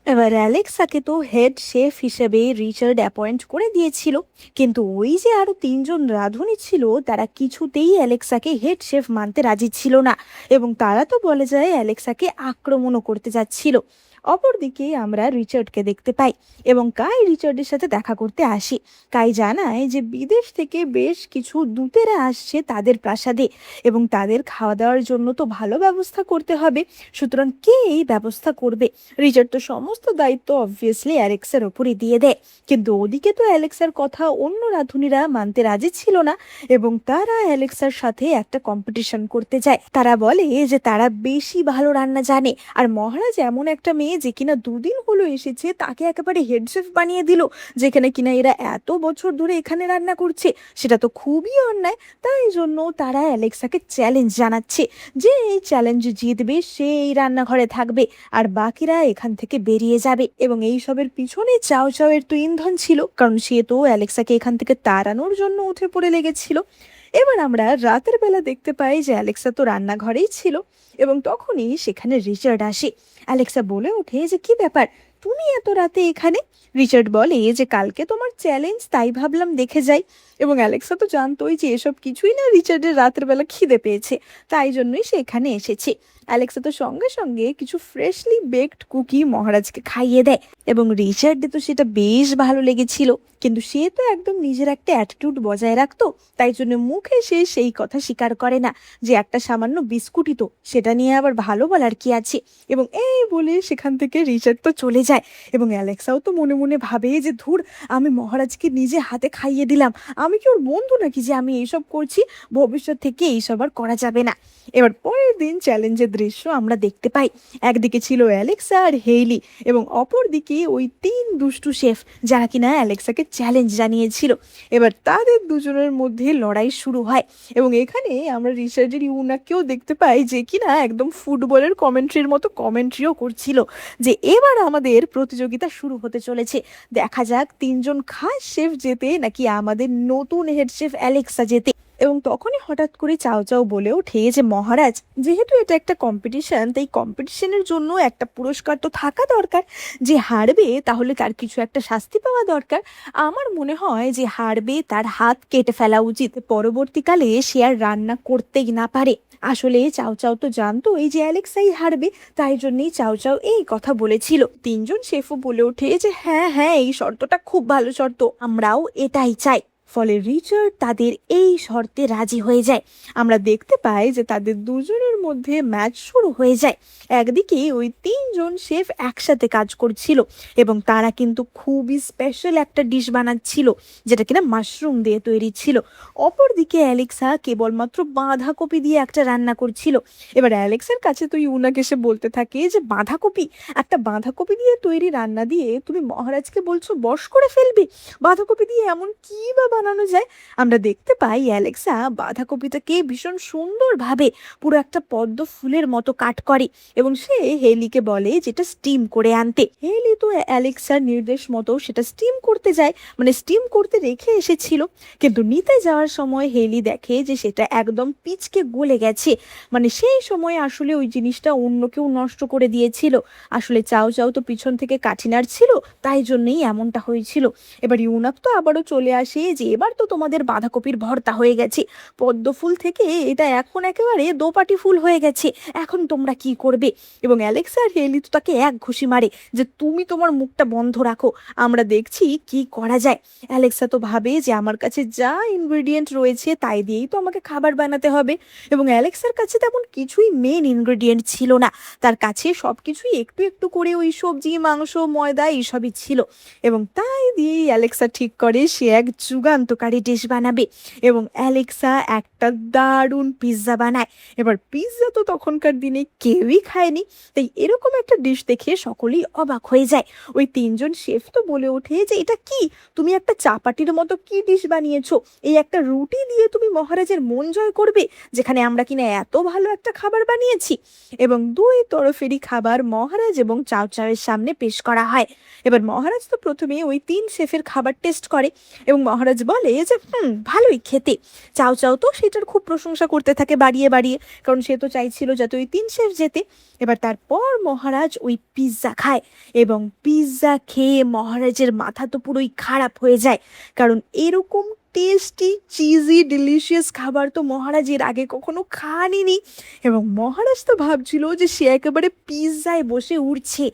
এবার অ্যালেক্সাকে তো হেড শেফ হিসেবে রিচার্ড অ্যাপয়েন্ট করে দিয়েছিল, কিন্তু ওই যে আরো 3জন রাঁধুনি ছিল তারা কিছুতেই অ্যালেক্সাকে হেড শেফ মানতে রাজি ছিল না এবং তারা তো বলে যায় অ্যালেক্সাকে আক্রমণও করতে যাচ্ছিল। অপরদিকে আমরা রিচার্ডকে দেখতে পাই এবং কাই রিচার্ডের সাথে দেখা করতে আসি। কাই জানায় যে বিদেশ থেকে বেশ কিছু দূতেরা আসছে তাদের প্রাসাদে এবং তাদের খাওয়া দাওয়ার জন্য তো ভালো ব্যবস্থা করতে হবে, সুতরাং কে এই ব্যবস্থা করবে? রিচার্ড তো সমস্ত দায়িত্ব অবভিয়াসলি অ্যালেক্সার ওপরই দিয়ে দেয়, কিন্তু ওদিকে তো অ্যালেক্সার কথা অন্য রাঁধুনিরা মানতে রাজি ছিল না এবং তারা অ্যালেক্সার সাথে একটা কম্পিটিশন করতে যায়। তারা বলে যে তারা বেশি ভালো রান্না জানে আর মহারাজ এমন একটা মেয়ে যে কিনা 2 দিন হলো এসেছে তাকে একেবারে হেড শেফ বানিয়ে দিল, যেখানে কিনা এরা এত বছর ধরে এখানে রান্না করছে, সেটা তো খুবই অন্যায়। তাই জন্য তারা অ্যালেক্সাকে চ্যালেঞ্জ জানাচ্ছে যে এই চ্যালেঞ্জ জিতবে সে এই রান্নাঘরে থাকবে আর বাকিরা এখান থেকে বেরিয়ে যাবে। এবং এই সবের পিছনে চাও চাও এর তো ইন্ধন ছিল, কারণ সে তো অ্যালেক্সাকে এখান থেকে তাড়ানোর জন্য উঠে পড়ে লেগেছিল। এবার আমরা রাতের বেলা দেখতে পাই যে অ্যালেক্সা তো রান্নাঘরেই ছিল এবং তখনই সেখানে রিচার্ড আসে। অ্যালেক্সা বলে ওঠে যে কি ব্যাপার, তুমি এত রাতে এখানে? রিচার্ড বলে যে কালকে তোমার চ্যালেঞ্জ, তাই ভাবলাম দেখে যাই। এবং অ্যালেক্সা তো জানতোই যে এসব কিছুই না, রিচার্ডের রাতের বেলা খিদে পেয়েছে, তাই জন্যই সে এখানে এসেছে। অ্যালেক্সা তো সঙ্গে সঙ্গে কিছু ফ্রেশলি বেকড কুকি মহারাজকে খাইয়ে দেয় এবং রিচার্ডে তো সেটা বেশ ভালো লেগেছিল, কিন্তু সে তো একদম নিজের একটা অ্যাটিটিউড বজায় রাখতো, তাই জন্য মুখে সে সেই কথা স্বীকার করে না যে একটা সামান্য বিস্কুটই তো, সেটা নিয়ে আবার ভালো বলার কি আছে। এবং এই বলে সেখান থেকে রিচার্ড তো চলে যায় এবং অ্যালেক্সাও তো মনে মনে ভাবে যে ধুর, আমি মহারাজকে নিজে হাতে খাইয়ে দিলাম, আমি কি ওর বন্ধু নাকি যে আমি এইসব করছি? ভবিষ্যৎ থেকে এইসব আর করা যাবে না। এবার পরের দিন চ্যালেঞ্জের দৃশ্য আমরা দেখতে পাই। একদিকে ছিল অ্যালেক্সা আর হেইলি এবং অপর দিকে ওই 3 দুষ্টু শেফ যারা কিনা অ্যালেক্সাকে চ্যালেঞ্জ জানিয়েছিল। এবার তাদের দুজনের মধ্যে লড়াই শুরু হয় এবং এখানে আমরা রিচার্ডের ইউনাকেও দেখতে পাই যে কিনা একদম ফুটবলের কমেন্ট্রির মতো কমেন্ট্রিও করছিল যে এবার আমাদের শেফদের প্রতিযোগিতা শুরু হতে চলেছে। দেখা যাক তিনজন খাস শেফ জেতে নাকি আমাদের নতুন হেড শেফ অ্যালেক্সা জেতে। এবং তখনই হঠাৎ করে চাও চাও বলে ওঠে যে মহারাজ, যেহেতু এটা একটা কম্পিটিশন, তাই কম্পিটিশনের জন্য একটা পুরস্কার তো থাকা দরকার। যে হারবে তাহলে তার কিছু একটা শাস্তি পাওয়া দরকার। আমার মনে হয় যে হারবে তার হাত কেটে ফেলা উচিত, পরবর্তীকালে সে আর রান্না করতেই না পারে। আসলে চাও চাও তো জানতো এই যে অ্যালেক্সাই হারবে, তাই জন্যই চাও চাও এই কথা বলেছিল। তিনজন শেফও বলে ওঠে যে হ্যাঁ হ্যাঁ, এই শর্তটা খুব ভালো শর্ত, আমরাও এটাই চাই। ফলে রিচার্ড তাদের এই শর্তে রাজি হয়ে যায়। আমরা দেখতে পাই যে তাদের দুজনের মধ্যে ম্যাচ শুরু হয়ে যায়। একদিকে ওই তিনজন শেফ একসাথে কাজ করছিল এবং তারা কিন্তু খুবই স্পেশাল একটা ডিশ বানাচ্ছিল, যেটা কিনা মাশরুম দিয়ে তৈরি ছিল। অপরদিকে অ্যালেক্সা কেবলমাত্র বাঁধাকপি দিয়ে একটা রান্না করছিল। এবার অ্যালেক্সার কাছে তো ইউনাক এসে বলতে থাকে যে বাঁধাকপি, একটা বাঁধাকপি দিয়ে তৈরি রান্না দিয়ে তুমি মহারাজকে বলছো বশ করে ফেলবে? বাঁধাকপি দিয়ে এমন কি বা বানানো যায়? আমরা দেখতে পাই অ্যালেক্সা বাঁধাকপিটাকে ভীষণ সুন্দরভাবে পুরো একটা পদ্ম ফুলের মতো কাট করে এবং সে হেলিকে বলে যেটা স্টিম করে আনতে। হেলি তো অ্যালেক্সার নির্দেশ মতো সেটা স্টিম করতে যায়, মানে স্টিম করতে রেখে এসেছিল। কিন্তু নিতে যাওয়ার সময় হেলি দেখে যে সেটা একদম পিচকে গলে গেছে। মানে সেই সময় আসলে ওই জিনিসটা অন্য কেউ নষ্ট করে দিয়েছিল। আসলে চাও চাও তো পিছন থেকে কাঠিনার ছিল, তাই জন্যই এমনটা হয়েছিল। এবার ইউনাক তো আবারও চলে আসে যে এবার তো তোমাদের বাঁধাকপির ভর্তা হয়ে গেছে, পদ্ম ফুল থেকে এটা এখন একেবারে দোপাটি ফুল হয়ে গেছে, এখন তোমরা কি করবে? এবং অ্যালেক্সা আর হেলি তো তাকে এক ঘুষি মারে যে তুমি তোমার মুখটা বন্ধ রাখো, আমরা দেখছি কি করা যায়। অ্যালেক্সা তো ভাবে যে আমার কাছে যা ইনগ্রেডিয়েন্ট রয়েছে তাই দিয়েই তো আমাকে খাবার বানাতে হবে। এবং অ্যালেক্সার কাছে তেমন কিছুই মেন ইনগ্রেডিয়েন্ট ছিল না, তার কাছে সব কিছুই একটু একটু করে ওই সবজি, মাংস, ময়দা এইসবই ছিল। এবং তাই দিয়েই অ্যালেক্সা ঠিক করে সে এক যুগান্তকারী ডিশ বানাবে এবং অ্যালেক্সা একটা দারুণ পিৎজা বানায়। এবার পিৎজা তো তখনকার দিনে কেউই খায়নি, তাই এরকম একটা ডিশ দেখে সকলেই অবাক হয়ে যায়। ওই তিনজন শেফ তো বলে ওঠে যে এটা কি, তুমি একটা চাপাটির মতো কি ডিশ বানিয়েছো? এই একটা রুটি দিয়ে তুমি মহারাজের মন জয় করবে, যেখানে আমরা কিনা এত ভালো একটা খাবার বানিয়েছি? এবং দুই তরফেরই খাবার মহারাজ এবং চাও চাওয়ের সামনে পেশ করা হয়। এবার মহারাজ তো প্রথমে ওই তিন শেফের খাবার টেস্ট করে এবং মহারাজ বলে যে ভালোই খেতে। চাও চাও তো সেটার খুব প্রশংসা করতে থাকে বাড়িয়ে বাড়িয়ে, কারণ সে তো চাইছিল যাতে ওই তিন শেফ যেতে। এবার তারপর মহারাজ ওই পিৎজা খায় এবং পিৎজা খেয়ে মহারাজের মাথা তো পুরোই খারাপ হয়ে যায়, কারণ এরকম টেস্টি চিজি ডিলিশিয়াস খাবার তো মহারাজ এর আগে কখনো খানইনি। এবং মহারাজ তো ভাবছিল যে সে একেবারে পিৎজায় বসে উঠছে।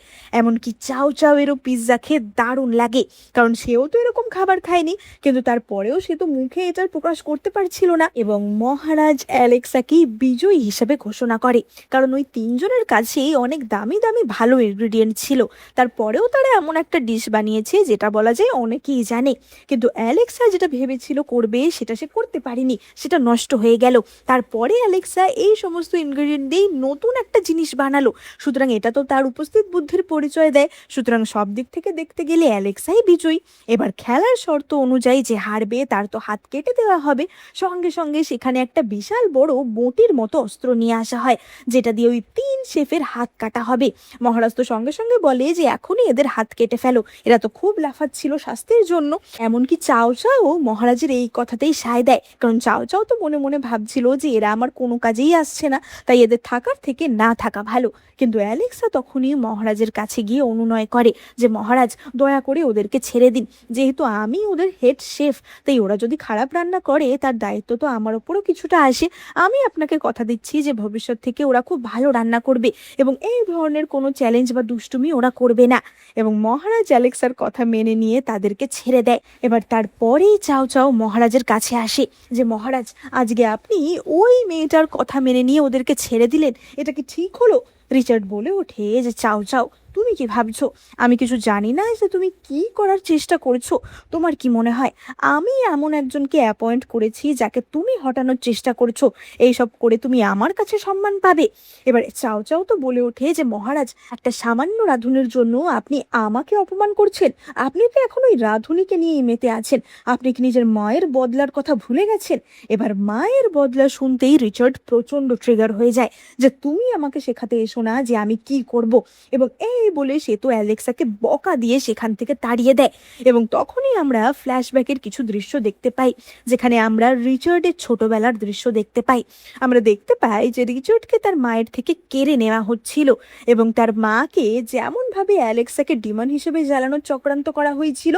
এমনকি চাও চাও এরও পিৎজা খেয়ে দারুণ লাগে, কারণ সেও তো এরকম খাবার খায়নি, কিন্তু তারপরেও সে তো মুখে এটার প্রকাশ করতে পারছিল না। এবং মহারাজ অ্যালেক্সাকেই বিজয়ী হিসেবে ঘোষণা করে, কারণ ওই তিনজনের কাছেই অনেক দামি দামি ভালো ইনগ্রিডিয়েন্ট ছিল। তারপরেও তারা এমন একটা ডিশ বানিয়েছে যেটা বলা যায় অনেকেই জানে, কিন্তু অ্যালেক্সা যেটা ভেবেছিল করবে সেটা সে করতে পারেনি, সেটা নষ্ট হয়ে গেল। তারপরে অ্যালেক্সা এই সমস্ত ইনগ্রিডিয়েন্ট দিয়ে নতুন একটা জিনিস বানালো, সুতরাং এটা তো তার উপস্থিত বুদ্ধির পরিচয় দেয়। সুতরাং সব দিক থেকে দেখতে গেলে অ্যালেক্সাই বিজয়ী। এবার খেলার শর্ত অনুযায়ী যে হারবে তার তো হাত কেটে দেওয়া হবে। সঙ্গে সঙ্গে সেখানে একটা বিশাল বড় বটির মতো অস্ত্র নিয়ে আসা হয়, যেটা দিয়ে ওই তিন শেফের হাত কাটা হবে। মহারাজ তো সঙ্গে সঙ্গে বলে যে এখনই এদের হাত কেটে ফেলো, এরা তো খুব লাফাচ্ছিল শাস্তির জন্য। এমনকি চাও চাও মহারাজের এই কথাতেই সায় দেয়, কারণ চাও চাও তো মনে মনে ভাবছিল যে এরা আমার কোনো কাজেই আসছে না, তাই এদের থাকার থেকে না থাকা ভালো। কিন্তু অ্যালেক্সা তখনই মহারাজের কাছে গিয়ে অনুনয় করে যে মহারাজ দয়া করে ওদেরকে ছেড়ে দিন, যেহেতু আমি ওদের হেড শেফ, তাই ওরা যদি খারাপ রান্না করে তার দায়িত্ব তো আমার ওপরও কিছুটা আসে। আমি আপনাকে কথা দিচ্ছি যে ভবিষ্যৎ থেকে ওরা খুব ভালো রান্না করবে এবং এই ধরনের কোনো চ্যালেঞ্জ বা দুষ্টুমি ওরা করবে না। এবং মহারাজ অ্যালেক্সার কথা মেনে নিয়ে তাদেরকে ছেড়ে দেয়। এবার তারপরেই চাও চাও মহারাজের কাছে আসে যে মহারাজ, আজকে আপনি ওই মেয়েটার কথা মেনে নিয়ে ওদেরকে ছেড়ে দিলেন, এটা কি ঠিক হলো? রিচার্ড বলে ওঠে যে চাও চাও, তুমি কি ভাবছো আমি কিছু জানি না যে তুমি কি করার চেষ্টা করছো? তোমার কি মনে হয় আমি এমন একজনকে অ্যাপয়েন্ট করেছি যাকে তুমি হটানোর চেষ্টা করছো? এইসব করে তুমি আমার কাছে সম্মান পাবে? এবার চাও চাও তো বলে ওঠে যে মহারাজ, একটা সামান্য রাঁধুনির জন্য আপনি আমাকে অপমান করছেন? আপনি তো এখন ওই রাঁধুনিকে নিয়েই মেতে আছেন, আপনি কি নিজের মায়ের বদলার কথা ভুলে গেছেন? এবার মায়ের বদলা শুনতেই রিচার্ড প্রচন্ড ট্রিগার হয়ে যায় যে তুমি আমাকে শেখাতে এসো না যে আমি কি করব। এবং এই বলে সে তো অ্যালেক্সাকে বকা দিয়ে সেখান থেকে তাড়িয়ে দেয়। এবং তখনই আমরা ফ্ল্যাশব্যাকের কিছু দৃশ্য দেখতে পাই, যেখানে আমরা রিচার্ডের ছোটবেলার দৃশ্য দেখতে পাই। আমরা দেখতে পাই যে রিচার্ডকে তার মায়ের থেকে কেড়ে নেওয়া হচ্ছিল এবং তার মাকে যেমনভাবে অ্যালেক্সাকে ডিমন হিসেবে জ্বালানোর চক্রান্ত করা হয়েছিল,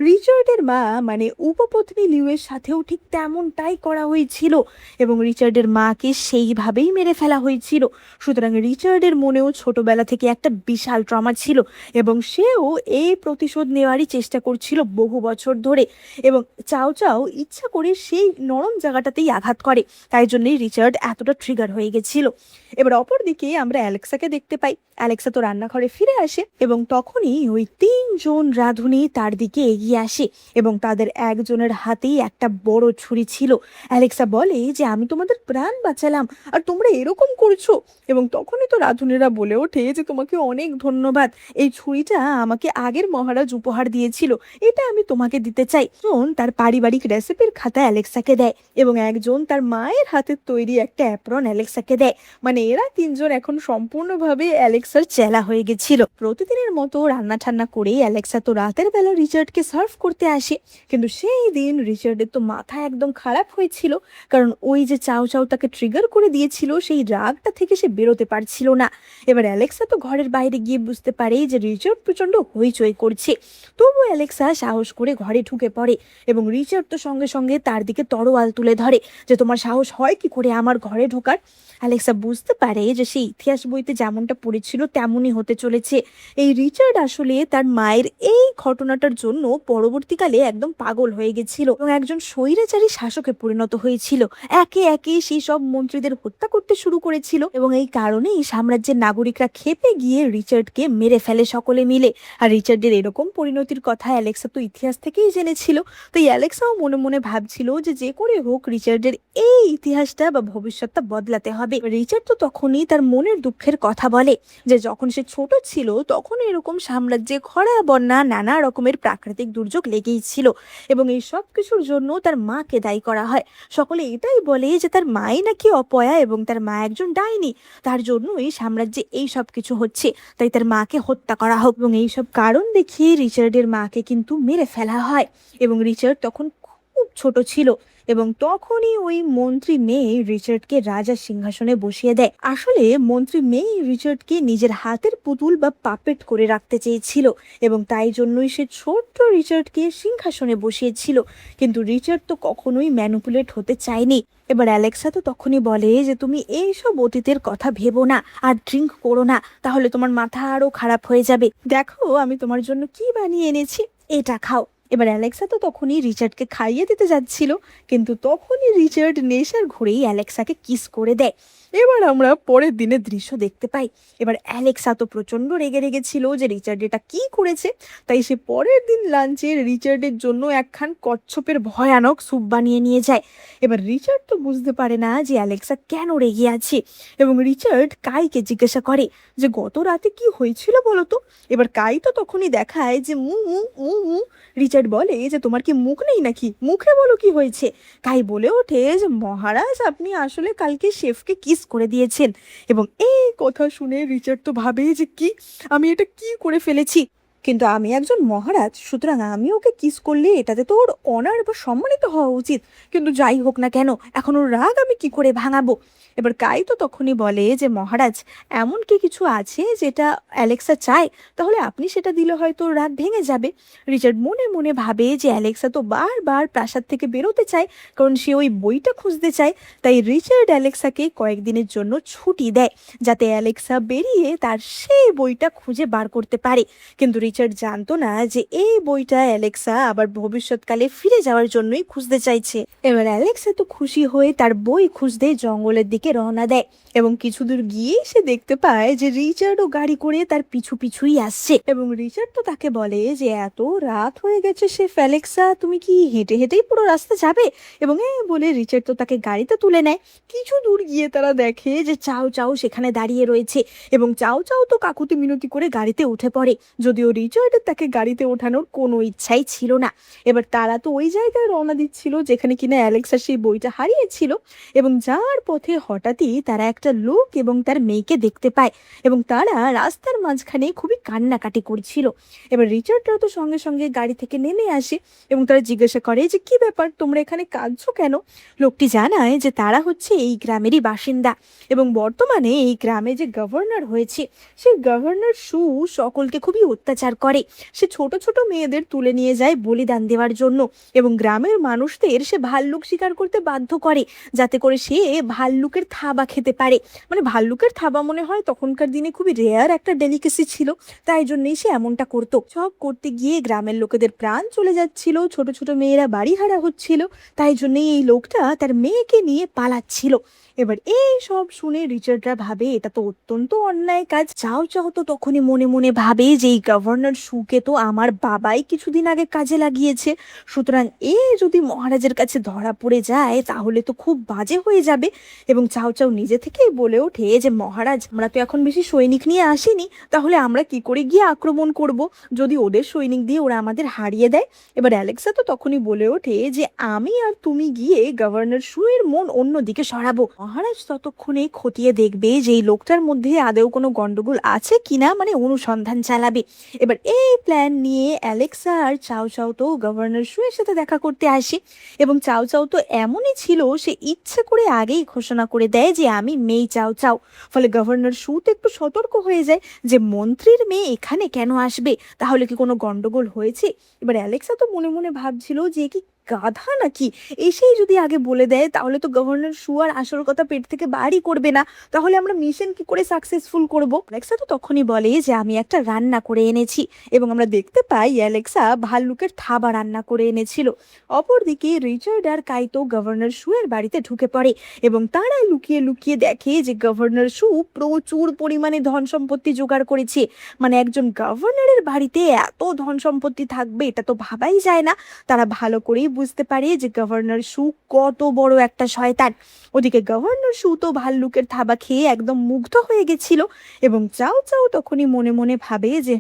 রিচার্ডের মা মানে উপপত্নী লিউয়ের সাথেও ঠিক তেমনটাই করা হয়েছিল এবং রিচার্ডের মাকে সেইভাবেই মেরে ফেলা হয়েছিল। সুতরাং রিচার্ডের মনেও ছোটবেলা থেকে একটা বিশাল ট্রমা ছিল এবং সেও এই প্রতিশোধ নেওয়ারই চেষ্টা করছিল বহু বছর ধরে। এবং চাও চাও ইচ্ছা করে সেই নরম জায়গাটাতেই আঘাত করে, তাই জন্যই রিচার্ড এতটা ট্রিগার হয়ে গেছিল। এবার অপরদিকে আমরা অ্যালেক্সাকে দেখতে পাই। অ্যালেক্সা তো রান্নাঘরে ফিরে আসে এবং তখনই ওই 3জন রাঁধুনি তার দিকে এগিয়ে আসে এবং তাদের একজনের হাতেই একটা বড় ছুরি ছিল। অ্যালেক্সা বলে যে আমি তোমাদের প্রাণ বাঁচালাম আর তোমরা এরকম করছো। এবং তখনই তো রাঁধুনিরা বলে ওঠে যে তোমাকে অনেক ধন্যবাদ, এই ছুরিটা আমাকে আগের মহারাজ উপহার দিয়েছিল, এটা আমি তোমাকে দিতে চাই। জন তার পারিবারিক রেসিপির খাতা অ্যালেক্সাকে দেয় এবং একজন তার মায়ের হাতের তৈরি একটা অ্যাপ্রন অ্যালেক্সাকে দেয়। মানে এরা 3জন এখন সম্পূর্ণভাবে অ্যালেক্সার চেলা হয়ে গেছিল। প্রতিদিনের মতো রান্না ঠান্না করে অ্যালেক্সা তো রাতের বেলা রিচার্ডকে সার্ভ করতে আসে, কিন্তু সেই দিন রিচার্ডের তো মাথা একদম খারাপ হয়েছিল, কারণ ওই যে চাও চাও তাকে ট্রিগার করে দিয়েছিল, সেই রাগটা থেকে সে বেরোতে পারছিল না। এবার অ্যালেক্সা তো ঘরের বাইরে গিয়ে বুঝতে পারে যে রিচার্ড প্রচন্ড হইচই করছে। তবু অ্যালেক্সা সাহস করে ঘরে ঢুকে পড়ে এবং রিচার্ড তো সঙ্গে সঙ্গে তার দিকে তরোয়াল তুলে ধরে যে তোমার সাহস হয় কি করে আমার ঘরে ঢোকার। অ্যালেক্সা বুঝতে পারে যে সেই ইতিহাস বইতে যেমনটা পড়েছিল তেমনই হতে চলেছে। এই রিচার্ড আসলে তার মায়ের এই ঘটনাটার জন্য পরবর্তীকালে একদম পাগল হয়ে গেছিল এবং একজন স্বৈরাচারী শাসকে পরিণত হয়েছিল। একে একে সেই সব মন্ত্রীদের হত্যা করতে শুরু করেছিল এবং এই কারণেই সাম্রাজ্যের নাগরিকরা ক্ষেপে গিয়ে রিচার্ডকে মেরে ফেলে সকলে মিলে। আর রিচার্ডের এরকম পরিণতির কথা অ্যালেক্সা তো ইতিহাস থেকেই জেনেছিল। তো এই অ্যালেক্সাও মনে মনে ভাবছিল যে যে করে হোক রিচার্ডের এই ইতিহাসটা বা ভবিষ্যৎটা বদলাতে হবে। রিচার্ড তো তখনই তার মনের দুঃখের কথা বলে যে যখন সে ছোট ছিল তখন এরকম সাম্রাজ্যে খরা বন্যা নানা রকমের প্রাকৃতিক দুর্যোগ লেগেই ছিল এবং এই সব কিছুর জন্য তার মাকে দায়ী করা হয়। সকলে এটাই বলে যে তার মাই নাকি অপয়া এবং তার মা একজন ডাইনি, তার জন্যই সাম্রাজ্যে এই সব কিছু হচ্ছে, তাই তার মাকে হত্যা করা হোক। এবং এইসব কারণ দেখিয়ে রিচার্ডের মাকে কিন্তু মেরে ফেলা হয় এবং রিচার্ড তখন খুব ছোট ছিল এবং তখনই ওই মন্ত্রী মেয়ে রিচার্ডকে রাজার সিংহাসনে বসিয়ে দেয়। আসলে মন্ত্রী মেয়ে রিচার্ডকে নিজের হাতের পুতুল বা পাপেট করে রাখতে চেয়েছিল এবং তাই জন্যই সে ছোট্ট রিচার্ডকে সিংহাসনে বসিয়েছিল, কিন্তু রিচার্ড তো কখনোই ম্যানিপুলেট হতে চায়নি। এবার অ্যালেক্সা তো তখনই বলে যে তুমি এইসব অতীতের কথা ভেবো না আর ড্রিঙ্ক করো না, তাহলে তোমার মাথা আরো খারাপ হয়ে যাবে। দেখো আমি তোমার জন্য কি বানিয়ে এনেছি, এটা খাও। এবার অ্যালেক্সা তো তখনই রিচার্ডকে খাইয়ে দিতে যাচ্ছিল, কিন্তু তখনই রিচার্ড নেশার ঘুরেই অ্যালেক্সাকে কিস করে দেয়। এবার আমরা পরের দিনের দৃশ্য দেখতে পাই। এবার অ্যালেক্সা তো প্রচন্ড রেগে রেগেছিল যে রিচার্ড এটা কি করেছে, তাই সে পরের দিন লাঞ্চে রিচার্ডের জন্য একখান কচ্ছপের ভয়ানক স্যুপ বানিয়ে নিয়ে যায়। এবার রিচার্ড তো বুঝতে পারে না যে অ্যালেক্সা কেন রেগে আছে এবং রিচার্ড কাইকে জিজ্ঞাসা করে যে গত রাতে কি হয়েছিল বলো তো। এবার কাই তো তখনই দেখায় যে মু মু মু মু। রিচার্ড বলে যে তোমার কি মুখ নেই নাকি, মুখে বলো কি হয়েছে। কাই বলে ওঠে যে মহারাজ আপনি আসলে কালকে শেফকে কিস করে দিয়েছেন। এবং এই কথা শুনে রিচার্ড তো ভাবে যে কি, আমি এটা কি করে ফেলেছি, কিন্তু আমি একজন মহারাজ, সুতরাং আমি ওকে কিস করলে এটাতে তো ওর অনার বা সম্মানিত হওয়া উচিত, কিন্তু যাই হোক না কেন এখন ওর রাগ আমি কি করে ভাঙাবো। এবার কাই তো তখনই বলে যে মহারাজ এমন কি কিছু আছে যেটা অ্যালেক্সা চায়, তাহলে আপনি সেটা দিলে হয়তো ওর রাগ ভেঙে যাবে। রিচার্ড মনে মনে ভাবে যে অ্যালেক্সা তো বারবার প্রাসাদ থেকে বেরোতে চায় কারণ সে ওই বইটা খুঁজতে চায়, তাই রিচার্ড অ্যালেক্সাকে কয়েকদিনের জন্য ছুটি দেয় যাতে অ্যালেক্সা বেরিয়ে তার সেই বইটা খুঁজে বার করতে পারে। কিন্তু রিচার্ড জানতো না যে এই বইটা অ্যালেক্সা আবার ভবিষ্যৎকালে ফিরে যাওয়ার জন্যই খুঁজতে চাইছে। এবার অ্যালেক্সা তো খুশি হয়ে তার বই খুঁজতে জঙ্গলের দিকে রওনা দেয় এবং কিছু দূর গিয়েই সে দেখতে পায় যে রিচার্ডও গাড়ি করে তার পিছু পিছুই আসছে এবং রিচার্ড তো তাকে বলে যে এত রাত হয়ে গেছে শেফ অ্যালেক্সা, তুমি কি হেঁটে হেঁটেই পুরো রাস্তা যাবে। এবং এই বলে রিচার্ড তো তাকে গাড়িতে তুলে নেয়। কিছু দূর গিয়ে তারা দেখে যে চাও চাও সেখানে দাঁড়িয়ে রয়েছে এবং চাও চাও তো কাকুতি মিনতি করে গাড়িতে উঠে পড়ে, যদিও রিচার্ডের তাকে গাড়িতে ওঠানোর কোনো ইচ্ছাই ছিল না। এবার তারা তো ওই জায়গায় রওনা দিচ্ছিল যেখানে কিনা অ্যালেক্সা সেই বইটা হারিয়েছিল, এবং যাওয়ার পথে হঠাৎই তারা একটা লোক এবং তার মেয়েকে দেখতে পায়, এবং তারা রাস্তার মাঝখানে খুবই কান্নাকাটি করছিল। এবার রিচার্ডরা তো সঙ্গে সঙ্গে গাড়ি থেকে নেমে আসে এবং তারা জিজ্ঞাসা করে যে কি ব্যাপার, তোমরা এখানে কাঁদছো কেন? লোকটি জানায় যে তারা হচ্ছে এই গ্রামেরই বাসিন্দা, এবং বর্তমানে এই গ্রামে যে গভর্নর হয়েছে সেই গভর্নর শু সকলকে খুবই অত্যাচার করে। সে ছোট ছোট মেয়েদের তুলে নিয়ে যায় বলিদান দেওয়ার জন্য, এবং গ্রামের মানুষদের সে ভাল্লুক শিকার করতে বাধ্য করে যাতে করে সে ভাল্লুকের থাবা খেতে পারে। মানে ভাল্লুকের থাবা মনে হয় তখনকার দিনে খুবই রেয়ার একটা ডেলিকেসি ছিল, তাই জন্যই সে এমনটা করতো। সব করতে গিয়ে গ্রামের লোকেদের প্রাণ চলে যাচ্ছিল, ছোট ছোট মেয়েরা বাড়ি হারা হচ্ছিল, তাই জন্যই এই লোকটা তার মেয়েকে নিয়ে পালাচ্ছিল। এবার এই সব শুনে রিচার্ডরা ভাবে এটা তো অত্যন্ত অন্যায় কাজ। চাও চাও তো তখনই মনে মনে ভাবে যে এই গভর্নর শুকে তো আমার বাবাই কিছুদিন আগে কাজে লাগিয়েছে, সুতরাং এ যদি মহারাজের কাছে ধরা পড়ে যায় তাহলে তো খুব বাজে হয়ে যাবে। এবং চাও চাও নিজে থেকেই বলে ওঠে যে মহারাজ, আমরা তো এখন বেশি সৈনিক নিয়ে আসিনি, তাহলে আমরা কি করে গিয়ে আক্রমণ করব যদি ওদের সৈনিক দিয়ে ওরা আমাদের হারিয়ে দেয়? এবার অ্যালেক্সা তো তখনই বলে ওঠে যে আমি আর তুমি গিয়ে গভর্নর শুয়ের মন অন্যদিকে সরাবো। মহারাজ ততক্ষণে খতিয়ে দেখবে যে এই লোকটার মধ্যে আদৌ কোনো গন্ডগোল আছে কিনা, মানে অনুসন্ধান চালাবে। এবার এই প্ল্যান নিয়ে অ্যালেক্সা আর চাও চাও তো গভর্নর শুয়ের সাথে দেখা করতে আসে, এবং চাও চাও তো এমনই ছিল সে ইচ্ছে করে আগেই ঘোষণা করে দেয় যে আমি মেয়ে চাও চাও। ফলে গভর্নর শু তো একটু সতর্ক হয়ে যায় যে মন্ত্রীর মেয়ে এখানে কেন আসবে, তাহলে কি কোনো গন্ডগোল হয়েছে? এবার অ্যালেক্সা তো মনে মনে ভাবছিল যে কি গাধা নাকি, এসেই যদি আগে বলে দেয় তাহলে তো গভর্নর শু আর আসল কথা পেট থেকে বাড়ি করবে না, তাহলে আমরা মিশন কি করে সাকসেসফুল করব? অ্যালেক্সা তো তখনই বলে যে আমি একটা রান্না করে এনেছি, এবং আমরা দেখতে পাই অ্যালেক্সা ভাল্লুকের থাবা রান্না করে এনেছিল। অপরদিকে রিচার্ড আর কাইতো গভর্নর শুয়ের বাড়িতে ঢুকে পড়ে, এবং তারা লুকিয়ে লুকিয়ে দেখে যে গভর্নর শু প্রচুর পরিমাণে ধন সম্পত্তি জোগাড় করেছে। মানে একজন গভর্নরের বাড়িতে এত ধন সম্পত্তি থাকবে এটা তো ভাবাই যায় না। তারা ভালো করেই বুঝতে পারে যে গভর্নর শু কত বড় একটা শয়তান। ওদিকে গভর্নর শু তো ভাল্লুকের থাবা খেয়ে একদম মুগ্ধ হয়ে গেছিল, এবং চাও চাও তখনই মনে মনে ভাবে যে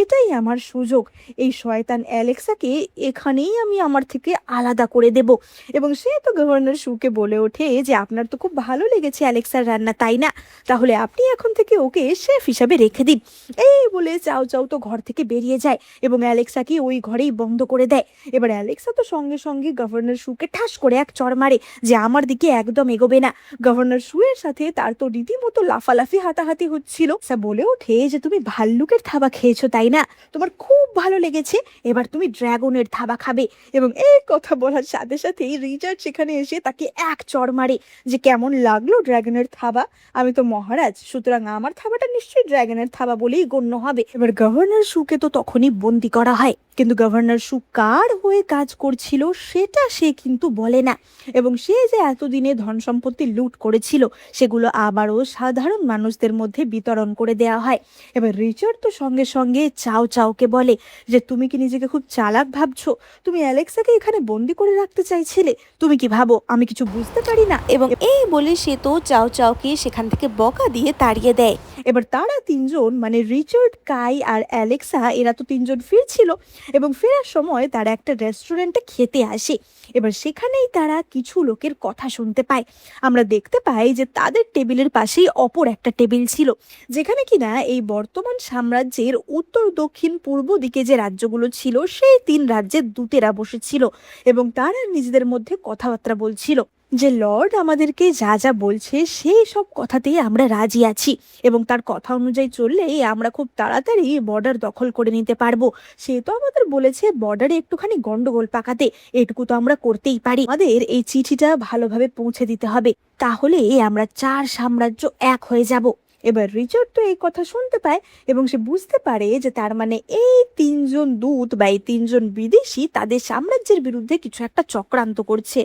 এটাই আমার সুযোগ, এই শয়তান অ্যালেক্সাকে এখানেই আমি আমার থেকে আলাদা করে দেব। এবং সে তো গভর্নর শুকে বলে ওঠে যে আপনার তো খুব ভালো লেগেছে অ্যালেক্সার রান্না, তাই না? তাহলে আপনি এখন থেকে ওকে শেফ হিসাবে রেখে দিন। এই বলে চাও চাও তো ঘর থেকে বেরিয়ে যায়, এবং অ্যালেক্সাকে ওই ঘরেই বন্ধ করে দেয়। এবার অ্যালেক্সা তো সঙ্গে সঙ্গে গভর্নর শুকে ঠাস করে এক চড় মারে যে আমার দিকে একদম এগোবে না। গভর্নর শুয়ের সাথে তার তো রীতিমতো লাফালাফি হাতাহাতি হচ্ছিল। সে বলে ওঠে যে তুমি ভাল্লুকের থাবা খেয়েছো তাই না, তোমার খুব ভালো লেগেছে, এবার তুমি ড্রাগনের থাবা খাবে। এবং এই কথা বলার সাথে সাথেই রিচার্ড সেখানে এসে তাকে এক চড় মারে যে কেমন লাগলো ড্রাগনের থাবা, আমি তো মহারাজ, সুতরাং আমার থাবাটা নিশ্চয়ই ড্রাগনের থাবা বলেই গণ্য হবে। এবার গভর্নর শুকে তো তখনই বন্দি করা হয়, কিন্তু গভর্নর শু কার হয়ে কাজ করছিল সেটা সে কিন্তু বলে না, এবং সে যে এতদিনে ধন সম্পত্তি লুট করেছিল সেগুলো আবারও সাধারণ মানুষদের মধ্যে বিতরণ করে দেওয়া হয়। এবার রিচার্ড তো সঙ্গে সঙ্গে চাও চাওকে বলে যে তুমি কি নিজেকে খুব চালাক ভাবছো? তুমি অ্যালেক্সাকে এখানে বন্দি করে রাখতে চাইছিলে? তুমি কি ভাবো আমি কিছু বুঝতে পারি না? এবং এই বলে সে তো চাও চাওকে সেখান থেকে বকা দিয়ে তাড়িয়ে দেয়। এবার তারা তিনজন মানে রিচার্ড, কাই আর অ্যালেক্সা এরা তো তিনজন ফিরছিল, এবং ফেরার সময় তারা একটা রেস্টুরেন্টে খেতে আসে। এবার সেখানেই তারা কিছু লোকের কথা শুনতে পায়। আমরা দেখতে পাই যে তাদের টেবিলের পাশেই অপর একটা টেবিল ছিল, যেখানে কিনা এই বর্তমান সাম্রাজ্যের উত্তর, দক্ষিণ, পূর্ব দিকে যে রাজ্যগুলো ছিল সেই 3 রাজ্যের দূতেরা বসেছিল, এবং তারা নিজেদের মধ্যে কথাবার্তা বলছিল যে লর্ড আমাদেরকে যা যা বলছে সেই সব কথাতেই আমরা রাজি আছি, এবং তার কথা অনুযায়ী চললেই আমরা খুব তাড়াতাড়ি বর্ডার দখল করে নিতে পারবো। সে তো আমাদের বলেছে বর্ডারে একটুখানি গন্ডগোল পাকাতে, এটুকু তো আমরা করতেই পারি। আমাদের এই চিঠিটা ভালোভাবে পৌঁছে দিতে হবে, তাহলে আমরা 4 সাম্রাজ্য এক হয়ে যাব। এবার রিচার্ড তো এই কথা শুনতে পায়, এবং সে বুঝতে পারে যে তার মানে এই 3 জন দূত বা এই 3 জন বিদেশি তাদের সাম্রাজ্যের বিরুদ্ধে কিছু একটা চক্রান্ত করছে।